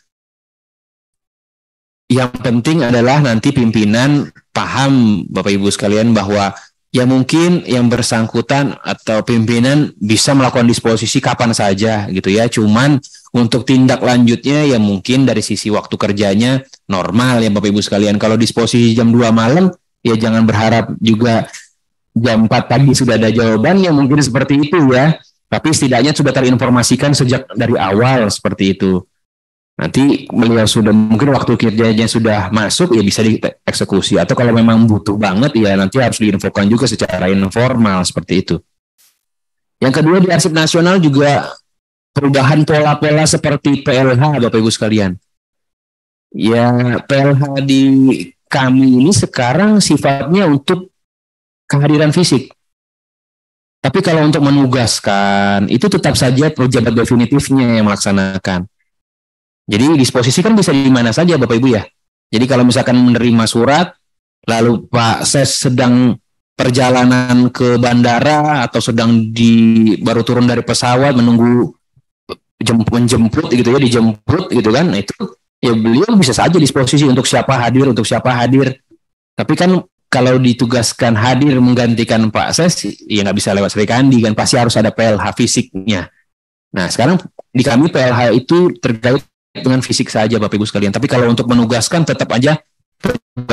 Yang penting adalah nanti pimpinan paham Bapak Ibu sekalian bahwa ya mungkin yang bersangkutan atau pimpinan bisa melakukan disposisi kapan saja gitu ya. Cuman untuk tindak lanjutnya ya mungkin dari sisi waktu kerjanya normal ya Bapak Ibu sekalian. Kalau disposisi jam 2 malam ya jangan berharap juga jam 4 pagi sudah ada jawabannya, mungkin seperti itu ya. Tapi setidaknya sudah terinformasikan sejak dari awal seperti itu. Nanti beliau sudah mungkin waktu kerjanya sudah masuk ya bisa dieksekusi, atau kalau memang butuh banget ya nanti harus diinfokan juga secara informal seperti itu. Yang kedua di Arsip Nasional juga perubahan pola-pola seperti PLH Bapak Ibu sekalian. Ya PLH di kami ini sekarang sifatnya untuk kehadiran fisik. Tapi kalau untuk menugaskan itu tetap saja pejabat definitifnya yang melaksanakan. Jadi disposisi kan bisa di mana saja Bapak Ibu ya. Jadi kalau misalkan menerima surat, lalu Pak Ses sedang perjalanan ke bandara atau sedang baru turun dari pesawat menunggu menjemput gitu ya, dijemput gitu kan. Nah itu ya beliau bisa saja disposisi untuk siapa hadir. Tapi kan kalau ditugaskan hadir menggantikan Pak Ses, ya nggak bisa lewat Serikandi kan, pasti harus ada PLH fisiknya. Nah sekarang di kami PLH itu terkait dengan fisik saja Bapak Ibu sekalian. Tapi kalau untuk menugaskan tetap aja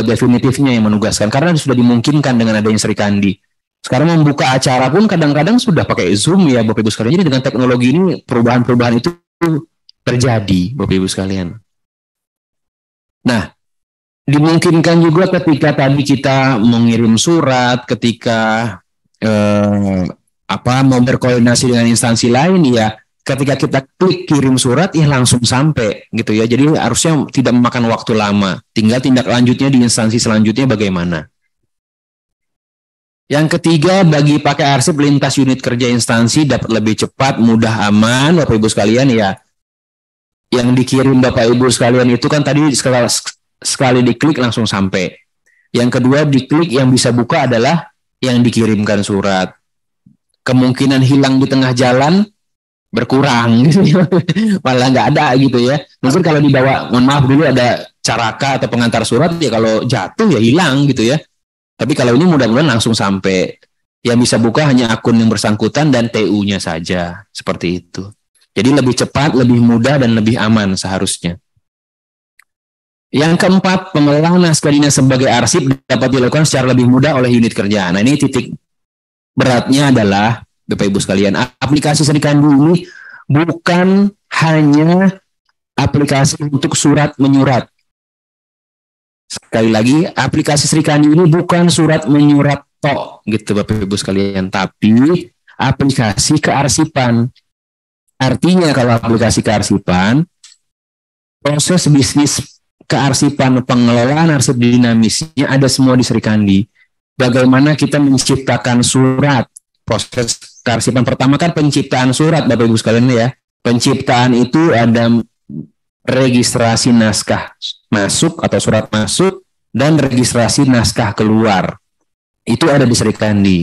definitifnya yang menugaskan karena sudah dimungkinkan dengan adanya Serikandi. Sekarang membuka acara pun kadang-kadang sudah pakai Zoom ya Bapak Ibu sekalian. Jadi dengan teknologi ini perubahan-perubahan itu terjadi Bapak Ibu sekalian. Nah, dimungkinkan juga ketika tadi kita mengirim surat, ketika mau berkoordinasi dengan instansi lain ya, ketika kita klik kirim surat ya langsung sampai gitu ya. Jadi harusnya tidak memakan waktu lama. Tinggal tindak lanjutnya di instansi selanjutnya bagaimana. Yang ketiga, bagi pakai arsip lintas unit kerja instansi dapat lebih cepat, mudah, aman Bapak Ibu sekalian ya. Yang dikirim Bapak Ibu sekalian itu kan tadi sekali diklik langsung sampai. Yang kedua, diklik yang bisa buka adalah yang dikirimkan surat. Kemungkinan hilang di tengah jalan berkurang gitu ya. Malah nggak ada gitu ya. Mungkin kalau dibawa, mohon maaf dulu ada caraka atau pengantar surat ya, kalau jatuh ya hilang gitu ya. Tapi kalau ini mudah-mudahan langsung sampai. Yang bisa buka hanya akun yang bersangkutan dan TU-nya saja, seperti itu. Jadi lebih cepat, lebih mudah, dan lebih aman seharusnya. Yang keempat, pengelolaan naskah dinas sebagai arsip dapat dilakukan secara lebih mudah oleh unit kerja. Nah, ini titik beratnya adalah, Bapak Ibu sekalian, aplikasi Srikandi ini bukan hanya aplikasi untuk surat menyurat. Sekali lagi, aplikasi Srikandi ini bukan surat menyurat tok gitu Bapak Ibu sekalian, tapi aplikasi kearsipan. Artinya kalau aplikasi kearsipan, proses bisnis kearsipan, pengelolaan arsip dinamisnya ada semua di Srikandi. Bagaimana kita menciptakan surat, proses kearsipan pertama kan penciptaan surat Bapak Ibu sekalian ya. Penciptaan itu ada registrasi naskah masuk atau surat masuk dan registrasi naskah keluar. Itu ada di Srikandi.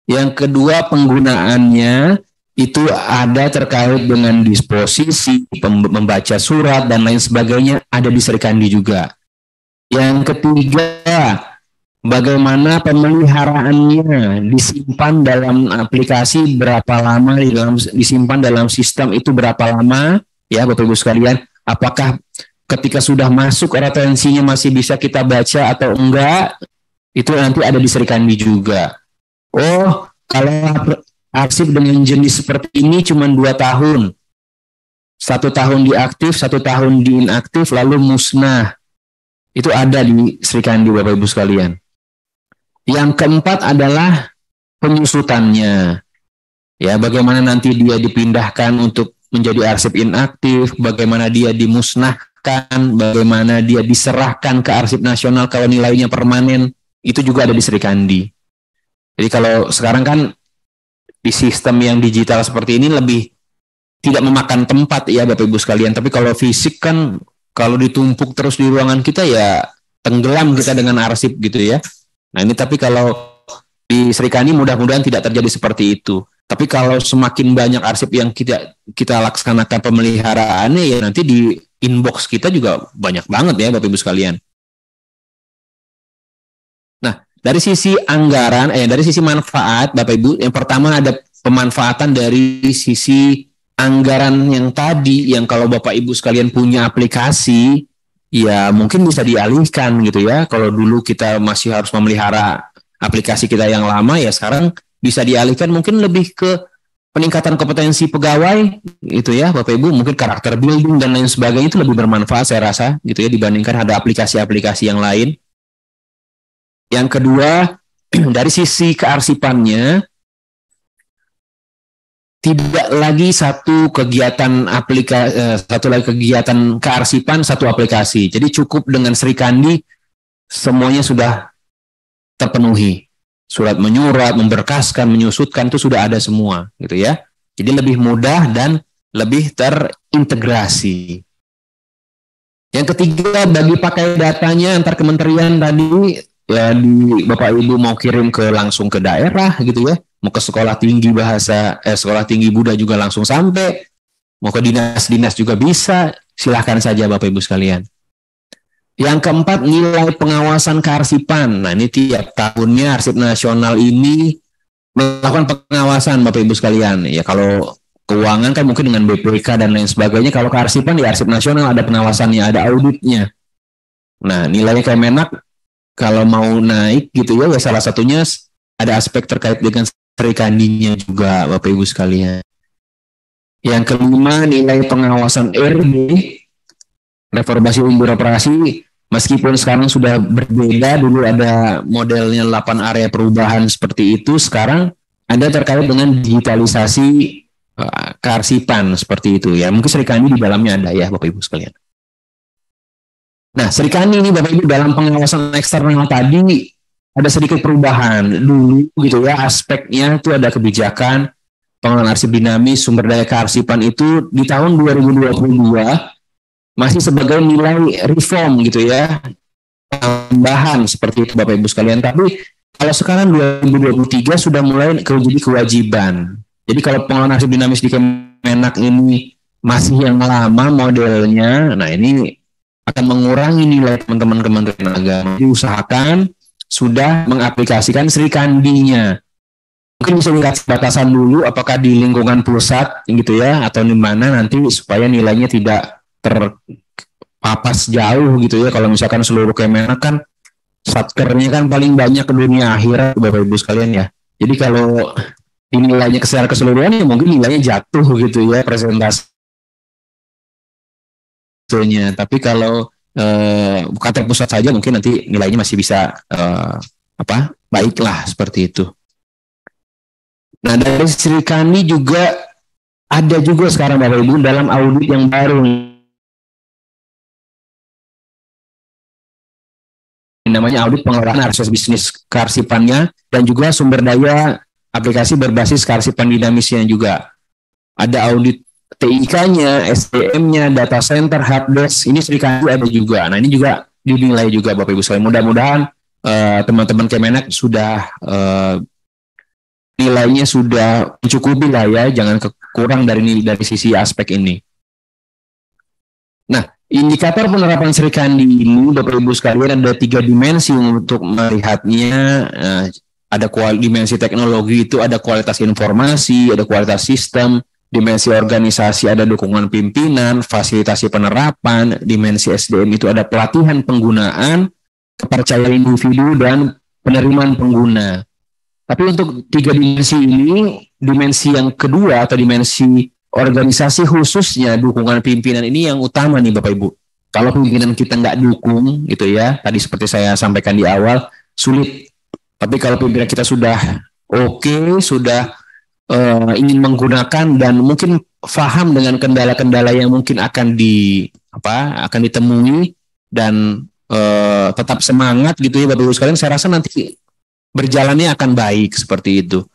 Yang kedua, penggunaannya itu ada terkait dengan disposisi, membaca surat dan lain sebagainya, ada di Srikandi juga. Yang ketiga, bagaimana pemeliharaannya, disimpan dalam aplikasi berapa lama, disimpan dalam sistem itu berapa lama, ya Bapak Ibu sekalian. Apakah ketika sudah masuk referensinya masih bisa kita baca atau enggak? Itu nanti ada di Srikandi juga. Oh, kalau arsip dengan jenis seperti ini cuma 2 tahun. 1 tahun diaktif, 1 tahun diinaktif, lalu musnah. Itu ada di Srikandi Bapak Ibu sekalian. Yang keempat adalah penyusutannya. Ya, bagaimana nanti dia dipindahkan untuk menjadi arsip inaktif, bagaimana dia dimusnahkan, bagaimana dia diserahkan ke arsip nasional kalau nilainya permanen. Itu juga ada di Srikandi. Jadi kalau sekarang kan di sistem yang digital seperti ini lebih tidak memakan tempat ya Bapak Ibu sekalian. Tapi kalau fisik kan kalau ditumpuk terus di ruangan kita ya tenggelam kita dengan arsip gitu ya. Nah ini tapi kalau di Srikandi mudah-mudahan tidak terjadi seperti itu. Tapi kalau semakin banyak arsip yang kita laksanakan pemeliharaannya ya nanti di inbox kita juga banyak banget ya Bapak Ibu sekalian. Nah, dari sisi anggaran, dari sisi manfaat, Bapak Ibu, yang pertama ada pemanfaatan dari sisi anggaran yang tadi, yang kalau Bapak Ibu sekalian punya aplikasi, ya mungkin bisa dialihkan gitu ya. Kalau dulu kita masih harus memelihara aplikasi kita yang lama, ya sekarang bisa dialihkan mungkin lebih ke peningkatan kompetensi pegawai, gitu ya, Bapak Ibu, mungkin karakter building dan lain sebagainya itu lebih bermanfaat saya rasa, gitu ya, dibandingkan ada aplikasi-aplikasi yang lain. Yang kedua, dari sisi kearsipannya, tidak lagi satu kegiatan satu lagi kegiatan kearsipan, satu aplikasi. Jadi cukup dengan Srikandi, semuanya sudah terpenuhi. Surat menyurat, memberkaskan, menyusutkan itu sudah ada semua, gitu ya. Jadi lebih mudah dan lebih terintegrasi. Yang ketiga, bagi pakai datanya antar kementerian tadi, ya di Bapak Ibu mau kirim langsung ke daerah gitu ya, mau ke sekolah tinggi sekolah tinggi Buddha juga langsung sampai, mau ke dinas-dinas juga bisa, silahkan saja Bapak Ibu sekalian. Yang keempat, nilai pengawasan kearsipan. Nah ini tiap tahunnya Arsip Nasional ini melakukan pengawasan Bapak Ibu sekalian. Ya kalau keuangan kan mungkin dengan BPK dan lain sebagainya, kalau kearsipan di Arsip Nasional ada pengawasannya, ada auditnya. Nah nilainya Kemenak kalau mau naik gitu ya, salah satunya ada aspek terkait dengan Srikandinya juga Bapak Ibu sekalian. Yang kelima, nilai pengawasan RB, reformasi umur operasi, meskipun sekarang sudah berbeda, dulu ada modelnya 8 area perubahan seperti itu, sekarang ada terkait dengan digitalisasi kearsipan seperti itu ya. Mungkin Srikandi di dalamnya ada ya Bapak Ibu sekalian. Nah, Srikandi ini Bapak Ibu dalam pengawasan eksternal tadi ada sedikit perubahan. Dulu gitu ya, aspeknya itu ada kebijakan pengelolaan arsip dinamis, sumber daya kearsipan itu di tahun 2022 masih sebagai nilai reform gitu ya, tambahan seperti itu Bapak Ibu sekalian. Tapi kalau sekarang 2023 sudah mulai jadi kewajiban. Jadi kalau pengelolaan arsip dinamis di Kemenak ini masih yang lama modelnya, nah ini akan mengurangi nilai teman-teman Kementerian Agama. Jadi usahakan sudah mengaplikasikan Sri Kandi-nya. Mungkin bisa dikasih batasan dulu apakah di lingkungan pusat gitu ya atau di mana nanti supaya nilainya tidak terpapas jauh gitu ya. Kalau misalkan seluruh Kemenak kan satkernya kan paling banyak ke dunia akhirat Bapak Ibu sekalian ya. Jadi kalau nilainya secara keseluruhan ya mungkin nilainya jatuh gitu ya presentasenya. Tapi kalau UKT pusat saja mungkin nanti nilainya masih bisa baiklah seperti itu. Nah dari Sri Kandi juga ada juga sekarang Bapak Ibu dalam audit yang baru namanya audit pengelolaan akses bisnis kearsipannya dan juga sumber daya aplikasi berbasis kearsipan dinamisnya juga. Ada audit TIK-nya, SDM-nya, data center, helpdesk, ini Sri Kandi ada juga. Nah ini juga dinilai juga Bapak Ibu sekalian. Mudah-mudahan teman-teman Kemenak sudah nilainya sudah mencukupi lah ya, jangan kurang dari sisi aspek ini. Nah, indikator penerapan Sri Kandi ini, Bapak Ibu sekalian, ada 3 dimensi untuk melihatnya. Ada dimensi teknologi itu ada kualitas informasi, ada kualitas sistem, dimensi organisasi ada dukungan pimpinan, fasilitasi penerapan, dimensi SDM itu ada pelatihan penggunaan, kepercayaan individu, dan penerimaan pengguna. Tapi untuk 3 dimensi ini, dimensi yang kedua atau dimensi organisasi khususnya dukungan pimpinan ini yang utama nih Bapak Ibu. Kalau pimpinan kita nggak dukung gitu ya, tadi seperti saya sampaikan di awal, sulit. Tapi kalau pimpinan kita sudah oke, sudah ingin menggunakan dan mungkin paham dengan kendala-kendala yang mungkin akan ditemui dan tetap semangat gitu ya Bapak Ibu sekalian, saya rasa nanti berjalannya akan baik seperti itu.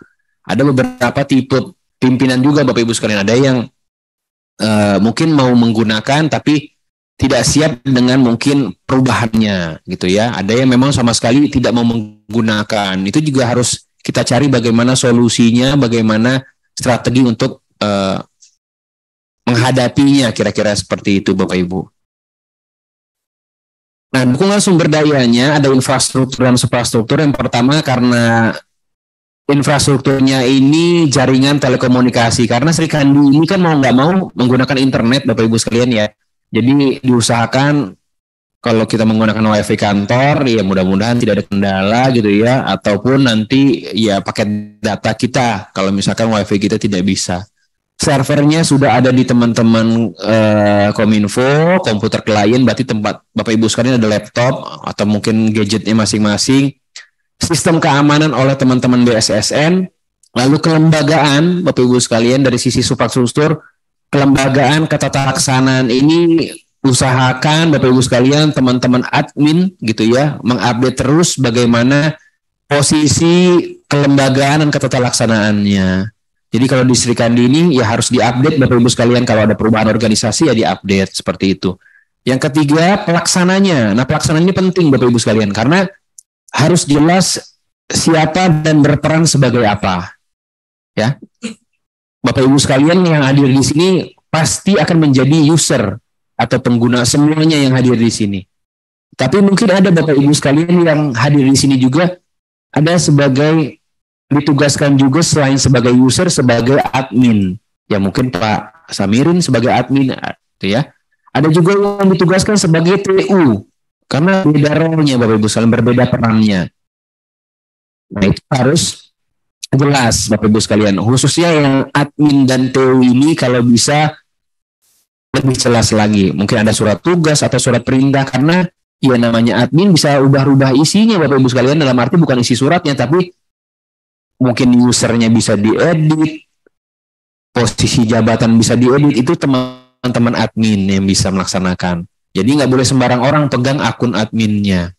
Ada beberapa tipe pimpinan juga Bapak Ibu sekalian, ada yang mungkin mau menggunakan tapi tidak siap dengan mungkin perubahannya gitu ya. Ada yang memang sama sekali tidak mau menggunakan. Itu juga harus kita cari bagaimana solusinya, bagaimana strategi untuk menghadapinya, kira-kira seperti itu Bapak Ibu. Nah, dukungan sumber dayanya ada infrastruktur dan suprastruktur. Yang pertama karena infrastrukturnya ini jaringan telekomunikasi. Karena Sri Kandi ini kan mau nggak mau menggunakan internet Bapak Ibu sekalian ya. Jadi diusahakan kalau kita menggunakan WiFi kantor ya mudah-mudahan tidak ada kendala gitu ya. Ataupun nanti ya paket data kita kalau misalkan WiFi kita tidak bisa. Servernya sudah ada di teman-teman Kominfo, komputer klien, berarti tempat Bapak Ibu sekalian ada laptop atau mungkin gadgetnya masing-masing. Sistem keamanan oleh teman-teman BSSN, lalu kelembagaan Bapak Ibu sekalian dari sisi suprastruktur, kelembagaan ketataksanaan ini usahakan Bapak Ibu sekalian teman-teman admin gitu ya, mengupdate terus bagaimana posisi kelembagaan dan ketataklaksanaannya. Jadi kalau di Sri Kandi ini ya harus diupdate Bapak Ibu sekalian, kalau ada perubahan organisasi ya diupdate seperti itu. Yang ketiga pelaksananya. Nah pelaksananya ini penting Bapak Ibu sekalian karena harus jelas siapa dan berperan sebagai apa. Ya. Bapak Ibu sekalian yang hadir di sini pasti akan menjadi user atau pengguna semuanya yang hadir di sini. Tapi mungkin ada Bapak Ibu sekalian yang hadir di sini juga ada sebagai ditugaskan juga selain sebagai user sebagai admin. Ya mungkin Pak Samirin sebagai admin gitu ya. Ada juga yang ditugaskan sebagai TU karena beda role-nya Bapak Ibu sekalian, berbeda perannya. Nah, itu harus jelas Bapak Ibu sekalian. Khususnya yang admin dan TU ini kalau bisa lebih jelas lagi. Mungkin ada surat tugas atau surat perintah karena ya namanya admin bisa ubah-ubah isinya Bapak Ibu sekalian, dalam arti bukan isi suratnya tapi mungkin usernya bisa diedit, posisi jabatan bisa diedit, itu teman-teman admin yang bisa melaksanakan. Jadi nggak boleh sembarang orang pegang akun adminnya.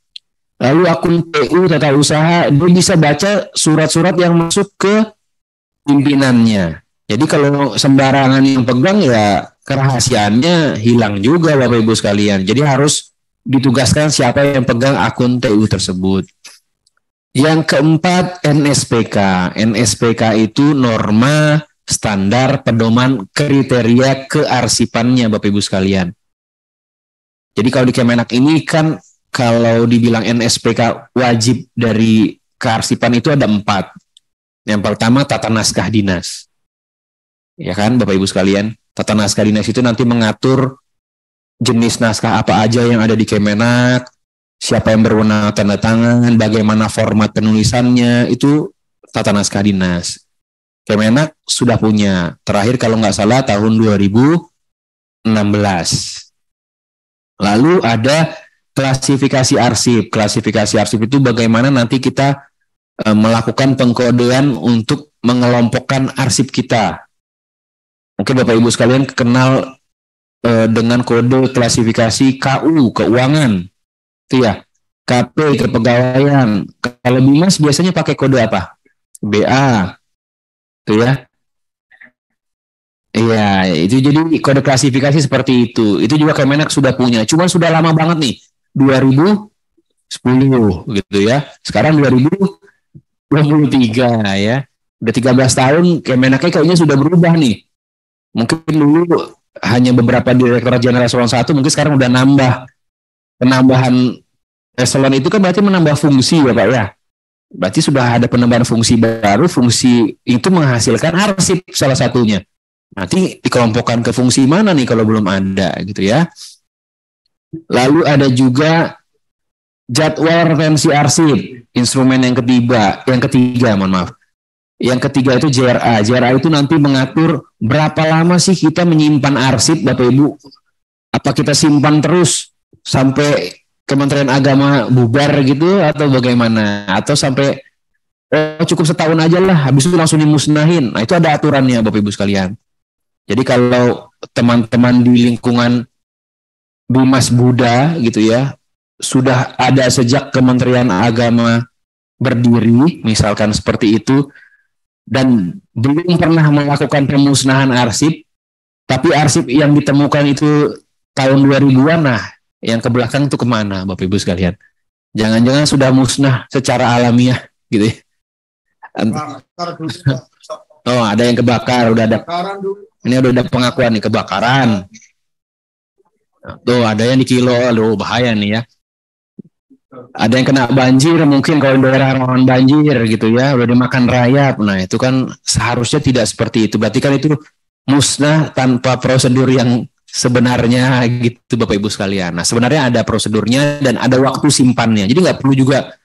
Lalu akun PU tata usaha, dia bisa baca surat-surat yang masuk ke pimpinannya. Jadi kalau sembarangan yang pegang ya kerahasiaannya hilang juga Bapak Ibu sekalian. Jadi harus ditugaskan siapa yang pegang akun TU tersebut. Yang keempat, NSPK. NSPK itu norma standar pedoman kriteria kearsipannya Bapak Ibu sekalian. Jadi kalau di Kemenak ini kan kalau dibilang NSPK wajib dari kearsipan itu ada 4. Yang pertama tata naskah dinas. Ya kan Bapak Ibu sekalian, tata naskah dinas itu nanti mengatur jenis naskah apa aja yang ada di Kemenak, siapa yang berwenang tanda tangan, bagaimana format penulisannya, itu tata naskah dinas. Kemenak sudah punya, terakhir kalau nggak salah tahun 2016. Lalu ada klasifikasi arsip. Klasifikasi arsip itu bagaimana nanti kita melakukan pengkodean untuk mengelompokkan arsip kita. Mungkin Bapak Ibu sekalian kenal dengan kode klasifikasi KU, keuangan. Itu ya, KP, kepegawaian. Kalau Bimas biasanya pakai kode apa? BA. Itu ya. Iya, itu jadi kode klasifikasi seperti itu. Itu juga Kemenak sudah punya. Cuman sudah lama banget nih. 2010 gitu ya. Sekarang 2023 ya. Udah 13 tahun Kemenaknya kayaknya sudah berubah nih. Mungkin dulu hanya beberapa direktur jenderal eselon 1, mungkin sekarang udah nambah. Penambahan eselon itu kan berarti menambah fungsi ya Pak ya. Berarti sudah ada penambahan fungsi baru, fungsi itu menghasilkan arsip salah satunya. Nanti dikelompokkan ke fungsi mana nih kalau belum ada gitu ya. Lalu ada juga jadwal retensi arsip, instrumen yang ketiga, mohon maaf. Yang ketiga itu JRA. JRA itu nanti mengatur berapa lama sih kita menyimpan arsip Bapak Ibu. Apa kita simpan terus sampai Kementerian Agama bubar gitu atau bagaimana? Atau sampai cukup setahun aja lah, habis itu langsung dimusnahin. Nah itu ada aturannya Bapak Ibu sekalian. Jadi kalau teman-teman di lingkungan Bimas Buddha gitu ya, sudah ada sejak Kementerian Agama berdiri, misalkan seperti itu, dan belum pernah melakukan pemusnahan arsip, tapi arsip yang ditemukan itu tahun 2000-an, nah yang ke belakang itu kemana Bapak Ibu sekalian? Jangan-jangan sudah musnah secara alamiah gitu ya. Oh ada yang kebakar, udah ada. Ini udah ada pengakuan nih kebakaran. Tuh ada yang di kilo, aduh bahaya nih ya. Ada yang kena banjir mungkin kalau di daerah rawan banjir gitu ya, udah dimakan rayap. Nah itu kan seharusnya tidak seperti itu. Berarti kan itu musnah tanpa prosedur yang sebenarnya gitu Bapak Ibu sekalian. Nah sebenarnya ada prosedurnya dan ada waktu simpannya. Jadi nggak perlu juga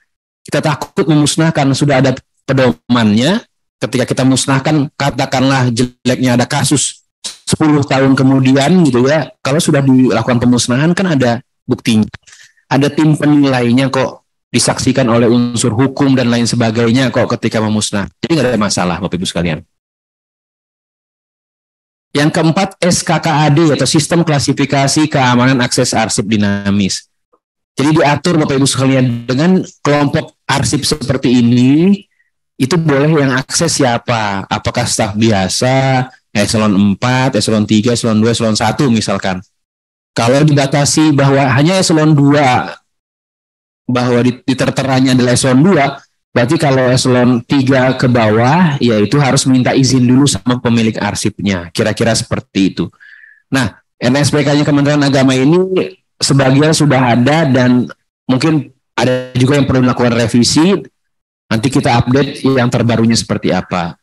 kita takut memusnahkan, sudah ada pedomannya. Ketika kita musnahkan, katakanlah jeleknya ada kasus 10 tahun kemudian gitu ya, kalau sudah dilakukan pemusnahan kan ada buktinya. Ada tim penilainya kok, disaksikan oleh unsur hukum dan lain sebagainya kok ketika memusnah. Jadi nggak ada masalah Bapak Ibu sekalian. Yang keempat SKKAD atau Sistem Klasifikasi Keamanan Akses Arsip Dinamis. Jadi diatur Bapak Ibu sekalian dengan kelompok arsip seperti ini, itu boleh yang akses siapa? Apakah staf biasa, eselon 4, eselon 3, eselon 2, eselon 1 misalkan. Kalau dibatasi bahwa hanya eselon 2, bahwa di terteranya adalah eselon 2, berarti kalau eselon 3 ke bawah, ya itu harus minta izin dulu sama pemilik arsipnya. Kira-kira seperti itu. Nah, NSPK-nya Kementerian Agama ini sebagian sudah ada dan mungkin ada juga yang perlu dilakukan revisi. Nanti kita update yang terbarunya seperti apa.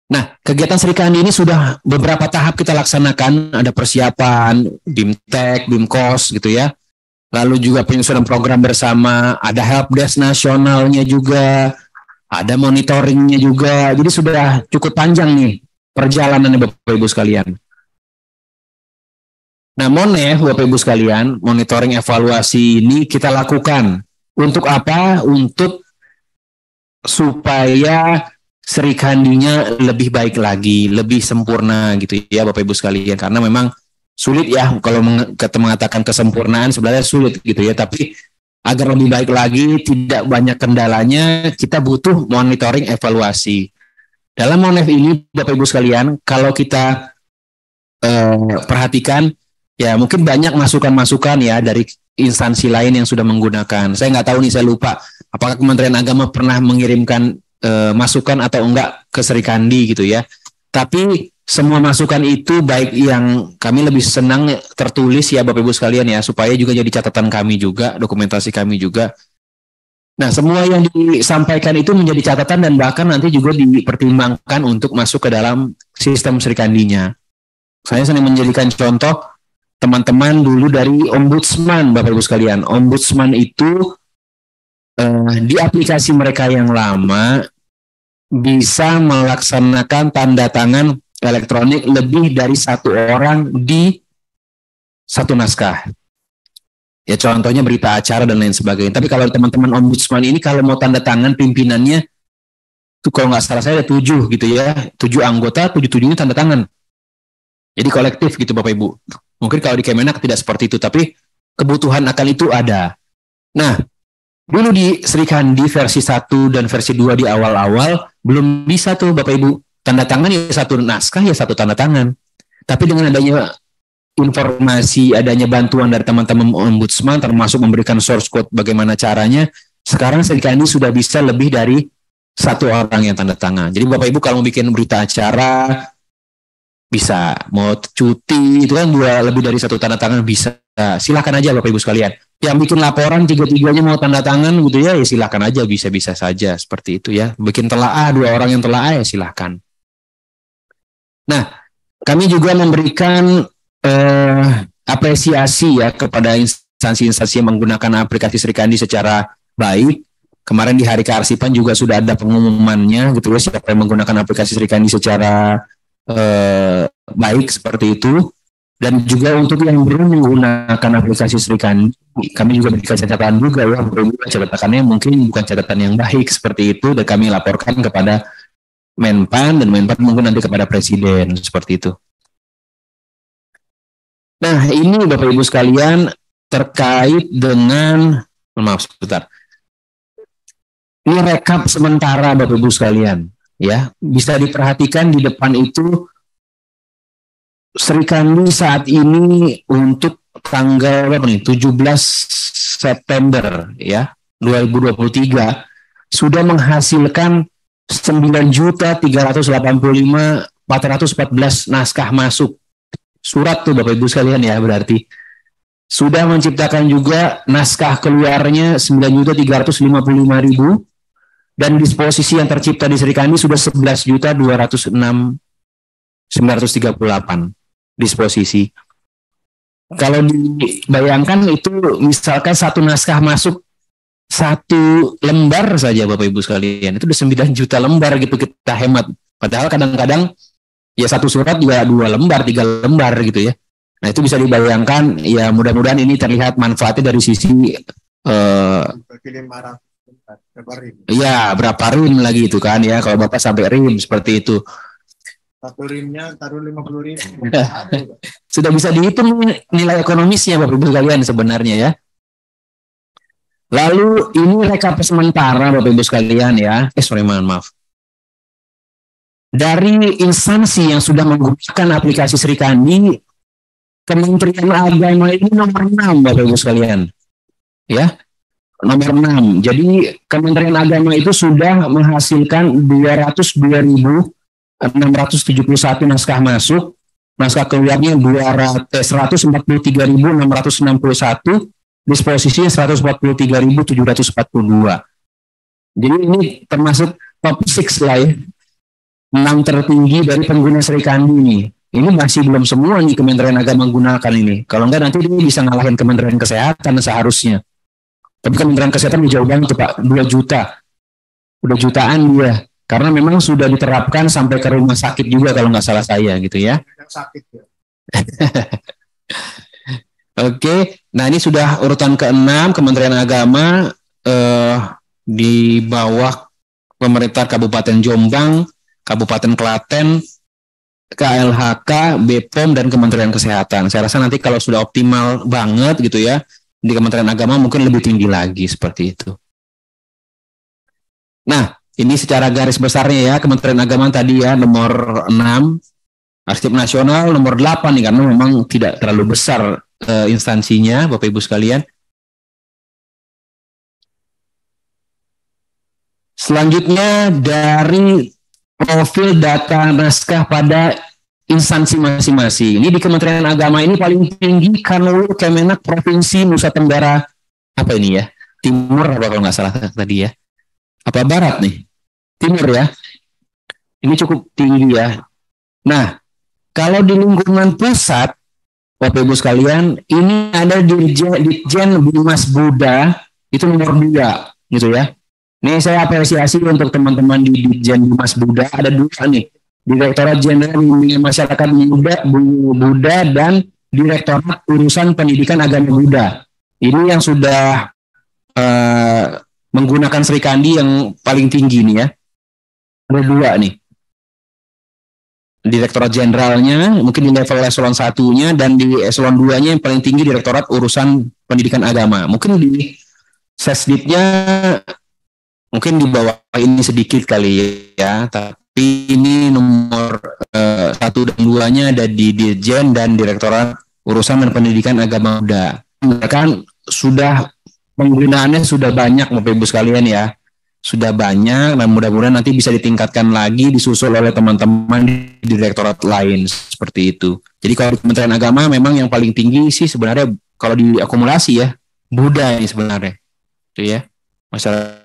Nah, kegiatan Serikandi ini sudah beberapa tahap kita laksanakan, ada persiapan, BIMTEK, BIMKOS gitu ya. Lalu juga penyusunan program bersama, ada helpdesk nasionalnya juga, ada monitoringnya juga. Jadi sudah cukup panjang nih perjalanannya Bapak Ibu sekalian. Nah, Bapak Ibu sekalian, monitoring evaluasi ini kita lakukan. Untuk apa? Untuk supaya Serikandinya lebih baik lagi, lebih sempurna gitu ya Bapak Ibu sekalian. Karena memang sulit ya kalau mengatakan kesempurnaan sebenarnya sulit gitu ya. Tapi agar lebih baik lagi, tidak banyak kendalanya, kita butuh monitoring evaluasi. Dalam Monef ini, Bapak Ibu sekalian, kalau kita perhatikan, ya mungkin banyak masukan-masukan ya dari instansi lain yang sudah menggunakan. Saya nggak tahu nih, saya lupa apakah Kementerian Agama pernah mengirimkan masukan atau enggak ke Serikandi gitu ya. Tapi semua masukan itu baik yang kami lebih senang tertulis ya Bapak Ibu sekalian ya, supaya juga jadi catatan kami juga, dokumentasi kami juga. Nah, semua yang disampaikan itu menjadi catatan dan bahkan nanti juga dipertimbangkan untuk masuk ke dalam sistem Serikandinya. Saya sering menjadikan contoh teman-teman dulu dari Ombudsman, Bapak Ibu sekalian. Ombudsman itu di aplikasi mereka yang lama bisa melaksanakan tanda tangan elektronik lebih dari satu orang di satu naskah. Ya contohnya berita acara dan lain sebagainya. Tapi kalau teman-teman Ombudsman ini kalau mau tanda tangan pimpinannya, itu kalau nggak salah saya ada 7 gitu ya. 7 anggota, 7-7-nya tanda tangan. Jadi kolektif gitu Bapak Ibu. Mungkin kalau di Kemenak tidak seperti itu, tapi kebutuhan akan itu ada. Nah, dulu di Serikandi versi 1 dan versi 2 di awal-awal, belum bisa tuh Bapak Ibu. Tanda tangan ya satu naskah ya satu tanda tangan. Tapi dengan adanya informasi, adanya bantuan dari teman-teman Ombudsman, termasuk memberikan source code bagaimana caranya, sekarang Serikandi sudah bisa lebih dari satu orang yang tanda tangan. Jadi Bapak Ibu kalau mau bikin berita acara, bisa. Mau cuti, itu kan lebih dari satu tanda tangan bisa. Silakan aja Bapak Ibu sekalian. Yang bikin laporan tiga-tiganya mau tanda tangan gitu ya, ya silakan aja, bisa-bisa saja seperti itu ya. Bikin telaah, 2 orang yang telaah ya silakan. Nah, kami juga memberikan apresiasi ya kepada instansi-instansi yang menggunakan aplikasi Serikandi secara baik. Kemarin di Hari Kearsipan juga sudah ada pengumumannya gitu ya, siapa yang menggunakan aplikasi Serikandi secara baik seperti itu. Dan juga untuk yang belum menggunakan aplikasi Serikandi, kami juga berikan catatan juga ya, catatannya mungkin bukan catatan yang baik seperti itu, dan kami laporkan kepada Menpan, dan Menpan mungkin nanti kepada Presiden seperti itu. Nah, ini Bapak Ibu sekalian terkait dengan, maaf sebentar. Ini rekap sementara Bapak Ibu sekalian, ya. Bisa diperhatikan di depan itu Serikandi saat ini untuk tanggal berapa nih? 17 September ya, 2023 sudah menghasilkan 9.385.414 naskah masuk. Surat tuh Bapak Ibu sekalian ya, berarti sudah menciptakan juga naskah keluarnya 9.355.000, dan disposisi yang tercipta di Serikandi sudah 11.206.938 disposisi. Kalau dibayangkan itu misalkan satu naskah masuk 1 lembar saja Bapak Ibu sekalian, itu udah 9 juta lembar gitu kita hemat. Padahal kadang-kadang ya satu surat juga 2 lembar, 3 lembar gitu ya. Nah itu bisa dibayangkan ya, mudah-mudahan ini terlihat manfaatnya dari sisi ya berapa rim lagi itu kan ya, kalau Bapak sampai rim seperti itu. Satu rimnya taruh 50.000. Sudah bisa dihitung nilai ekonomisnya Bapak Ibu sekalian sebenarnya ya. Lalu ini rekap sementara Bapak Ibu sekalian ya. Maaf. Dari instansi yang sudah menggunakan aplikasi Serikandi, Kementerian Agama ini nomor 6 Bapak Ibu sekalian. Ya. Nomor 6. Jadi Kementerian Agama itu sudah menghasilkan 202.671 naskah masuk. Naskah keluarnya 143.661, disposisinya 143.742. Jadi ini termasuk top 6 lah ya. 6 tertinggi dari pengguna Serikandi ini. Ini masih belum semua nih Kementerian Agama menggunakan ini. Kalau enggak nanti ini bisa ngalahin Kementerian Kesehatan seharusnya. Tapi Kementerian Kesehatan jauh banget tuh Pak, 2 juta. Udah jutaan dia. Karena memang sudah diterapkan sampai ke rumah sakit juga kalau nggak salah saya gitu ya. Sakit ya. Oke, nah ini sudah urutan ke-6 Kementerian Agama di bawah pemerintah Kabupaten Jombang, Kabupaten Klaten, KLHK, BPOM, dan Kementerian Kesehatan. Saya rasa nanti kalau sudah optimal banget gitu ya, di Kementerian Agama mungkin lebih tinggi lagi seperti itu. Nah, Ini secara garis besarnya ya, Kementerian Agama tadi ya, nomor 6, Arsip Nasional nomor 8 nih, karena memang tidak terlalu besar instansinya, Bapak Ibu sekalian. Selanjutnya dari profil data naskah pada instansi masing-masing. Ini di Kementerian Agama ini paling tinggi Kanwil Kemenak Provinsi Nusa Tenggara, apa ini ya? Timur apa kalau nggak salah tadi ya? Apa Barat nih? Timur ya? Ini cukup tinggi ya. Nah, kalau di lingkungan pusat, Bapak Ibu sekalian, ini ada Ditjen Bimas Buda, itu nomor 2, gitu ya. Ini saya apresiasi untuk teman-teman di Ditjen Bimas Buda, ada 2 nih. Direktorat Jenderal Bimbingan Masyarakat Buddha dan Direktorat Urusan Pendidikan Agama Buddha. Ini yang sudah menggunakan Sri Kandi yang paling tinggi nih ya. Ada 2 nih. Direktorat Jenderalnya mungkin di level eselon 1-nya dan di eselon 2-nya yang paling tinggi Direktorat Urusan Pendidikan Agama. Mungkin di Sesditnya mungkin di bawah ini sedikit kali ya, tapi ini nomor 1 dan 2-nya ada di Dirjen dan Direktorat Urusan dan Pendidikan Agama Buddha. Kan sudah penggunaannya sudah banyak Bapak Ibu sekalian ya. Sudah banyak dan mudah-mudahan nanti bisa ditingkatkan lagi, disusul oleh teman-teman di direktorat lain seperti itu. Jadi kalau di Kementerian Agama memang yang paling tinggi sih sebenarnya kalau diakumulasi ya Buddha ini sebenarnya. Itu ya. Masyarakat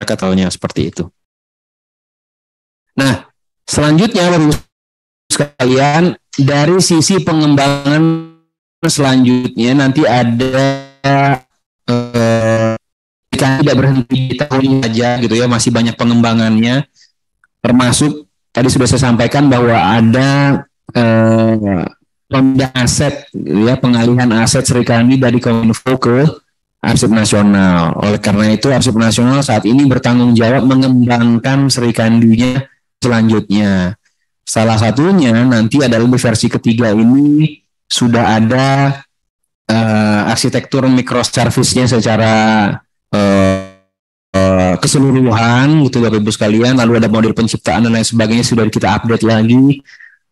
tahunya seperti itu. Nah, selanjutnya Bapak Ibu sekalian, dari sisi pengembangan selanjutnya nanti ada tidak berhenti di tahun ini saja gitu ya, masih banyak pengembangannya, termasuk tadi sudah saya sampaikan bahwa ada pemindahan aset ya, pengalihan aset Sri Kandi dari Kominfo ke Arsip Nasional. Oleh karena itu Arsip Nasional saat ini bertanggung jawab mengembangkan Sri Kandi-nya selanjutnya. Salah satunya nanti adalah di versi ketiga ini sudah ada arsitektur microservice-nya secara keseluruhan gitu Bapak Ibu sekalian, lalu ada model penciptaan dan lain sebagainya sudah kita update lagi,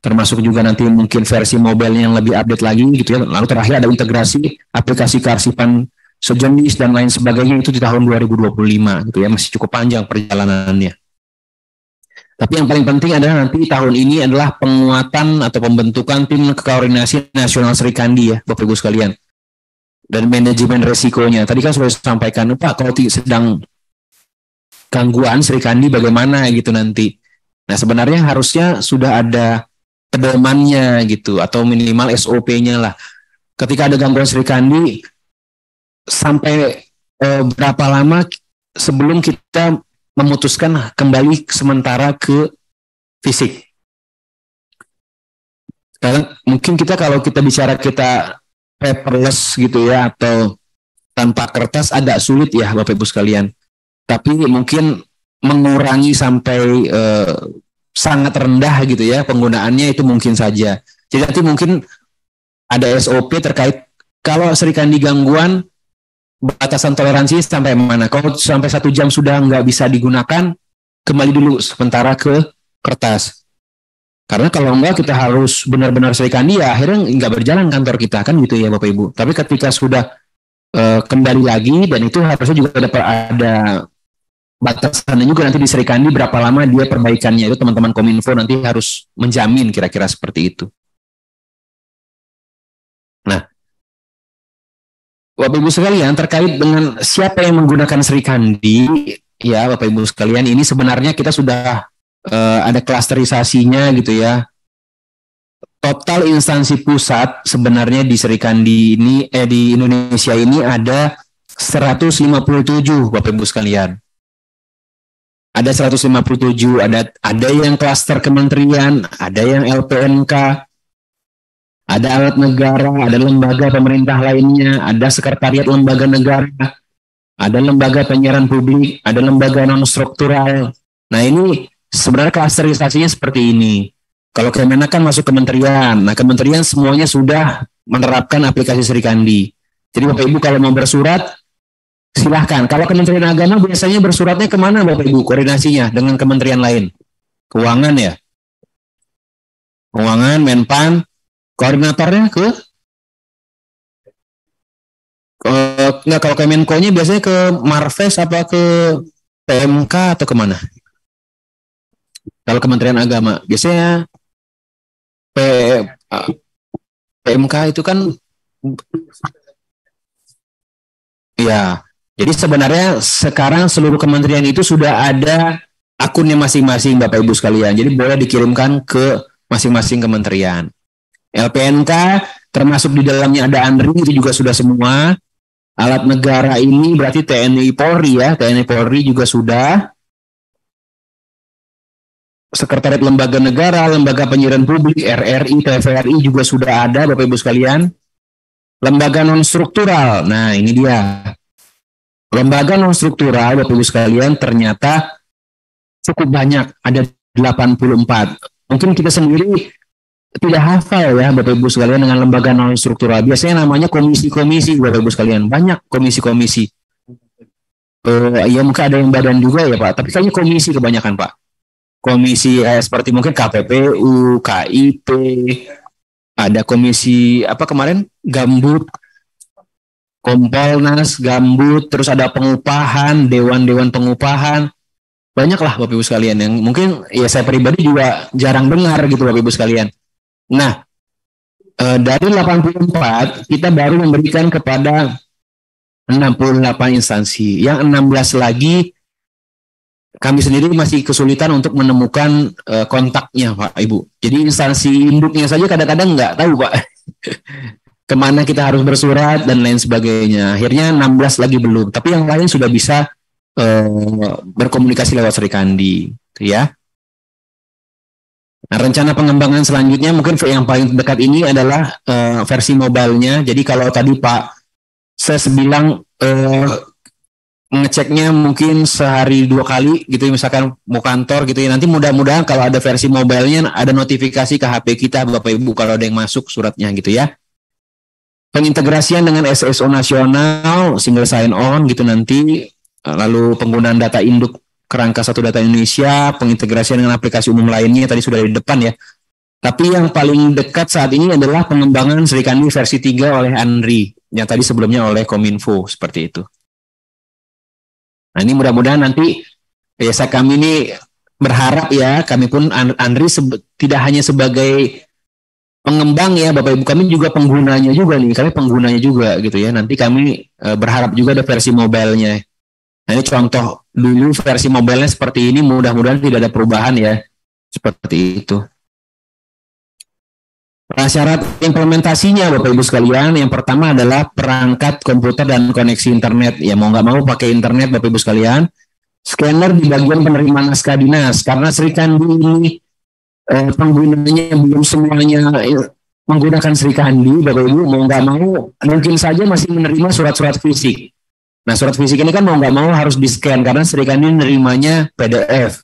termasuk juga nanti mungkin versi mobile yang lebih update lagi gitu ya. Lalu terakhir ada integrasi aplikasi kearsipan sejenis dan lain sebagainya, itu di tahun 2025 gitu ya, masih cukup panjang perjalanannya. Tapi yang paling penting adalah nanti tahun ini adalah penguatan atau pembentukan tim koordinasi nasional Sri Kandi ya Bapak Ibu sekalian, dan manajemen resikonya. Tadi kan sudah disampaikan, Pak, kalau sedang gangguan Sri Kandi bagaimana gitu nanti. Nah, sebenarnya harusnya sudah ada pedomannya gitu, atau minimal SOP-nya lah. Ketika ada gangguan Sri Kandi, sampai berapa lama sebelum kita memutuskan kembali sementara ke fisik. Karena mungkin kita kalau kita bicara kita paperless gitu ya, atau tanpa kertas agak sulit ya Bapak Ibu sekalian. Tapi mungkin mengurangi sampai sangat rendah gitu ya penggunaannya, itu mungkin saja. Jadi nanti mungkin ada SOP terkait kalau Sri Kandi gangguan, batasan toleransi sampai mana. Kalau sampai 1 jam sudah nggak bisa digunakan, kembali dulu sementara ke kertas. Karena kalau enggak kita harus benar-benar Sri Kandi ya akhirnya nggak berjalan kantor kita kan gitu ya Bapak Ibu. Tapi ketika sudah kembali lagi, dan itu harusnya juga ada batasannya juga nanti di Sri Kandi berapa lama dia perbaikannya, itu teman-teman Kominfo nanti harus menjamin kira-kira seperti itu. Nah, Bapak Ibu sekalian, terkait dengan siapa yang menggunakan Sri Kandi ya Bapak Ibu sekalian, ini sebenarnya kita sudah ada klasterisasinya gitu ya. Total instansi pusat sebenarnya di Sri Kandi ini di Indonesia ini ada 157 Bapak Ibu sekalian. Ada 157, ada yang klaster kementerian, ada yang LPNK, ada alat negara, ada lembaga pemerintah lainnya, ada sekretariat lembaga negara, ada lembaga penyiaran publik, ada lembaga non struktural. Nah, ini sebenarnya klasterisasinya seperti ini. Kalau Kemenak kan masuk kementerian. Nah, kementerian semuanya sudah menerapkan aplikasi Sri Kandi. Jadi Bapak Ibu kalau mau bersurat, Silahkan. Kalau Kementerian Agama biasanya bersuratnya kemana Bapak Ibu koordinasinya dengan kementerian lain? Keuangan ya? Keuangan, Menpan, koordinatornya ke enggak, kalau Kemenko-nya biasanya ke Marves apa ke PMK atau kemana? Kalau Kementerian Agama biasanya P, PMK itu kan ya. Jadi sebenarnya sekarang seluruh kementerian itu sudah ada akunnya masing-masing Bapak Ibu sekalian. Jadi boleh dikirimkan ke masing-masing kementerian. LPNK termasuk di dalamnya ada ANRI itu juga sudah semua. Alat negara ini berarti TNI Polri ya. TNI Polri juga sudah. Sekretariat Lembaga Negara, Lembaga Penyiaran Publik, RRI, TVRI juga sudah ada Bapak Ibu sekalian. Lembaga non-struktural, nah ini dia. Lembaga non-struktural Bapak Ibu sekalian ternyata cukup banyak, ada 84. Mungkin kita sendiri tidak hafal ya Bapak Ibu sekalian dengan lembaga non-struktural. Biasanya namanya komisi-komisi Bapak Ibu sekalian, banyak komisi-komisi. Ya mungkin ada yang badan juga ya Pak, tapi kayaknya komisi kebanyakan Pak. Komisi seperti mungkin KPPU, KIP, ada komisi apa kemarin Gambut, Kompolnas, Gambut, terus ada pengupahan, dewan-dewan pengupahan, banyaklah Bapak Ibu sekalian yang mungkin ya saya pribadi juga jarang dengar gitu Bapak Ibu sekalian. Nah dari 84 kita baru memberikan kepada 68 instansi, yang 16 lagi kami sendiri masih kesulitan untuk menemukan kontaknya Pak Ibu. Jadi instansi induknya saja kadang-kadang nggak tahu Pak kemana kita harus bersurat dan lain sebagainya. Akhirnya 16 lagi belum, tapi yang lain sudah bisa berkomunikasi lewat Serikandi, ya. Nah, rencana pengembangan selanjutnya mungkin yang paling dekat ini adalah versi mobile-nya. Jadi kalau tadi Pak saya bilang ngeceknya mungkin sehari 2 kali gitu misalkan mau kantor gitu ya, nanti mudah-mudahan kalau ada versi mobile-nya ada notifikasi ke HP kita Bapak Ibu kalau ada yang masuk suratnya gitu ya. Pengintegrasian dengan SSO nasional single sign on gitu nanti, lalu penggunaan data induk kerangka satu data Indonesia, pengintegrasian dengan aplikasi umum lainnya tadi sudah di depan ya. Tapi yang paling dekat saat ini adalah pengembangan Serikandi versi 3 oleh ANRI yang tadi sebelumnya oleh Kominfo seperti itu. Nah ini mudah-mudahan nanti ya kami ini berharap ya, kami pun ANRI tidak hanya sebagai pengembang ya Bapak Ibu, kami juga penggunanya juga nih, kami penggunanya juga gitu ya. Nanti kami berharap juga ada versi mobile-nya. Nah ini contoh dulu versi mobile-nya seperti ini, mudah-mudahan tidak ada perubahan ya, seperti itu. Syarat implementasinya Bapak Ibu sekalian, yang pertama adalah perangkat komputer dan koneksi internet. Ya mau nggak mau pakai internet Bapak Ibu sekalian. Scanner di bagian penerimaan naskah dinas, karena Serikandi ini penggunanya belum semuanya menggunakan Serikandi Bapak Ibu, mau nggak mau mungkin saja masih menerima surat-surat fisik. Nah surat fisik ini kan mau nggak mau harus di-scan karena Serikandi menerimanya PDF.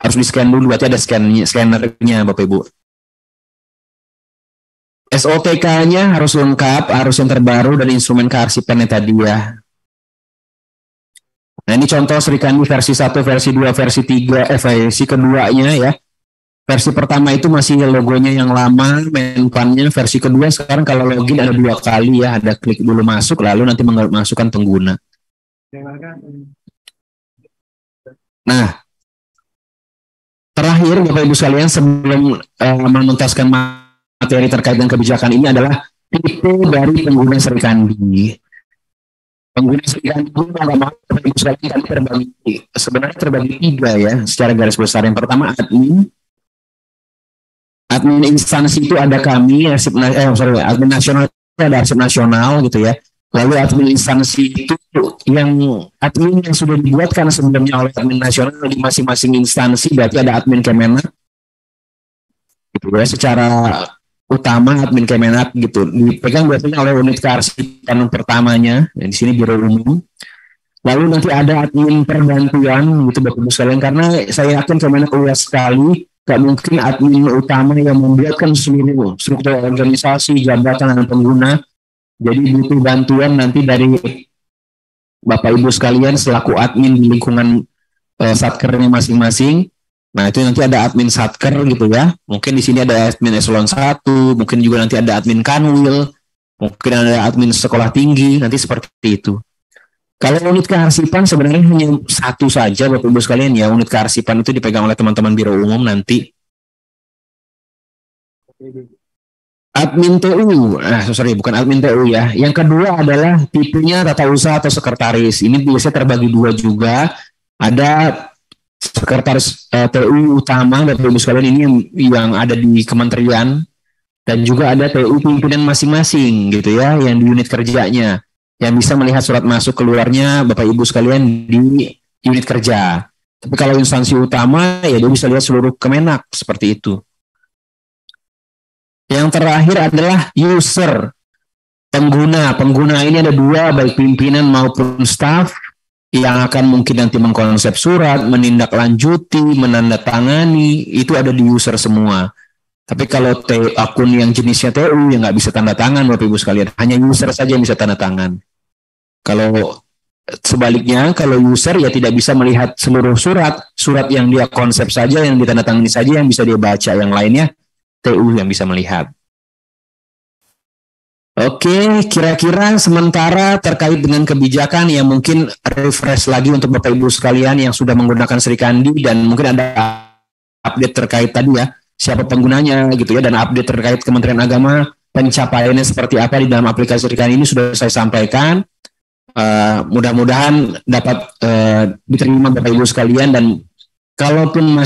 Harus di-scan dulu, berarti ada scannernya Bapak Ibu. SOTK-nya harus lengkap, harus yang terbaru dan instrumen kearsipannya tadi ya. Nah ini contoh Serikandi versi 1, versi 2, versi 3, versi keduanya ya. Versi pertama itu masih logonya yang lama, menpannya. Versi kedua sekarang kalau login ada 2 kali ya, ada klik dulu masuk, lalu nanti memasukkan pengguna. Nah, terakhir Bapak Ibu sekalian sebelum menuntaskan materi terkait dengan kebijakan ini adalah tipe dari pengguna Serikandi. Pengguna Serikandi itu Bapak Ibu sekalian sebenarnya terbagi 3 ya, secara garis besar. Yang pertama admin instansi itu ada kami, admin nasional ada arsip nasional gitu ya. Lalu admin instansi itu yang admin yang sudah dibuatkan sebelumnya oleh admin nasional di masing-masing instansi, berarti ada admin Kemenak gitu ya, secara utama admin Kemenak gitu dipegang biasanya oleh unit kearsipan pertamanya, di sini biro umum. Lalu nanti ada admin perbantuan gitu Bapak Ibu sekalian, karena saya yakin Kemenak luas sekali, gak mungkin admin utama yang membuatkan seluruh struktur organisasi, jabatan dan pengguna. Jadi butuh bantuan nanti dari Bapak Ibu sekalian selaku admin di lingkungan satkernya masing-masing. Nah, itu nanti ada admin satker gitu ya. Mungkin di sini ada admin eselon 1, mungkin juga nanti ada admin kanwil, mungkin ada admin sekolah tinggi, nanti seperti itu. Kalau unit kearsipan sebenarnya hanya satu saja Bapak Ibu sekalian ya. Unit kearsipan itu dipegang oleh teman-teman biro umum nanti. Admin TU, bukan admin TU ya. Yang kedua adalah tipenya tata usaha atau sekretaris. Ini biasanya terbagi dua juga. Ada sekretaris TU utama Bapak Ibu sekalian, ini yang ada di kementerian, dan juga ada TU pimpinan masing-masing gitu ya, yang di unit kerjanya, yang bisa melihat surat masuk keluarnya Bapak Ibu sekalian di unit kerja. Tapi kalau instansi utama ya dia bisa lihat seluruh Kemenak seperti itu. Yang terakhir adalah user, pengguna. Pengguna ini ada dua, baik pimpinan maupun staf, yang akan mungkin nanti mengkonsep surat, menindaklanjuti, menandatangani, itu ada di user semua. Tapi kalau akun yang jenisnya TU yang nggak bisa tanda tangan Bapak Ibu sekalian, hanya user saja yang bisa tanda tangan. Kalau sebaliknya, kalau user ya tidak bisa melihat seluruh surat yang dia konsep saja, yang ditandatangani saja yang bisa dia baca, yang lainnya TU yang bisa melihat. Oke, kira-kira sementara terkait dengan kebijakan yang mungkin refresh lagi untuk Bapak Ibu sekalian yang sudah menggunakan Srikandi, dan mungkin ada update terkait tadi ya, siapa penggunanya gitu ya, dan update terkait Kementerian Agama, pencapaiannya seperti apa di dalam aplikasi Srikandi ini sudah saya sampaikan. Mudah-mudahan dapat diterima Bapak Ibu sekalian, dan kalaupun masih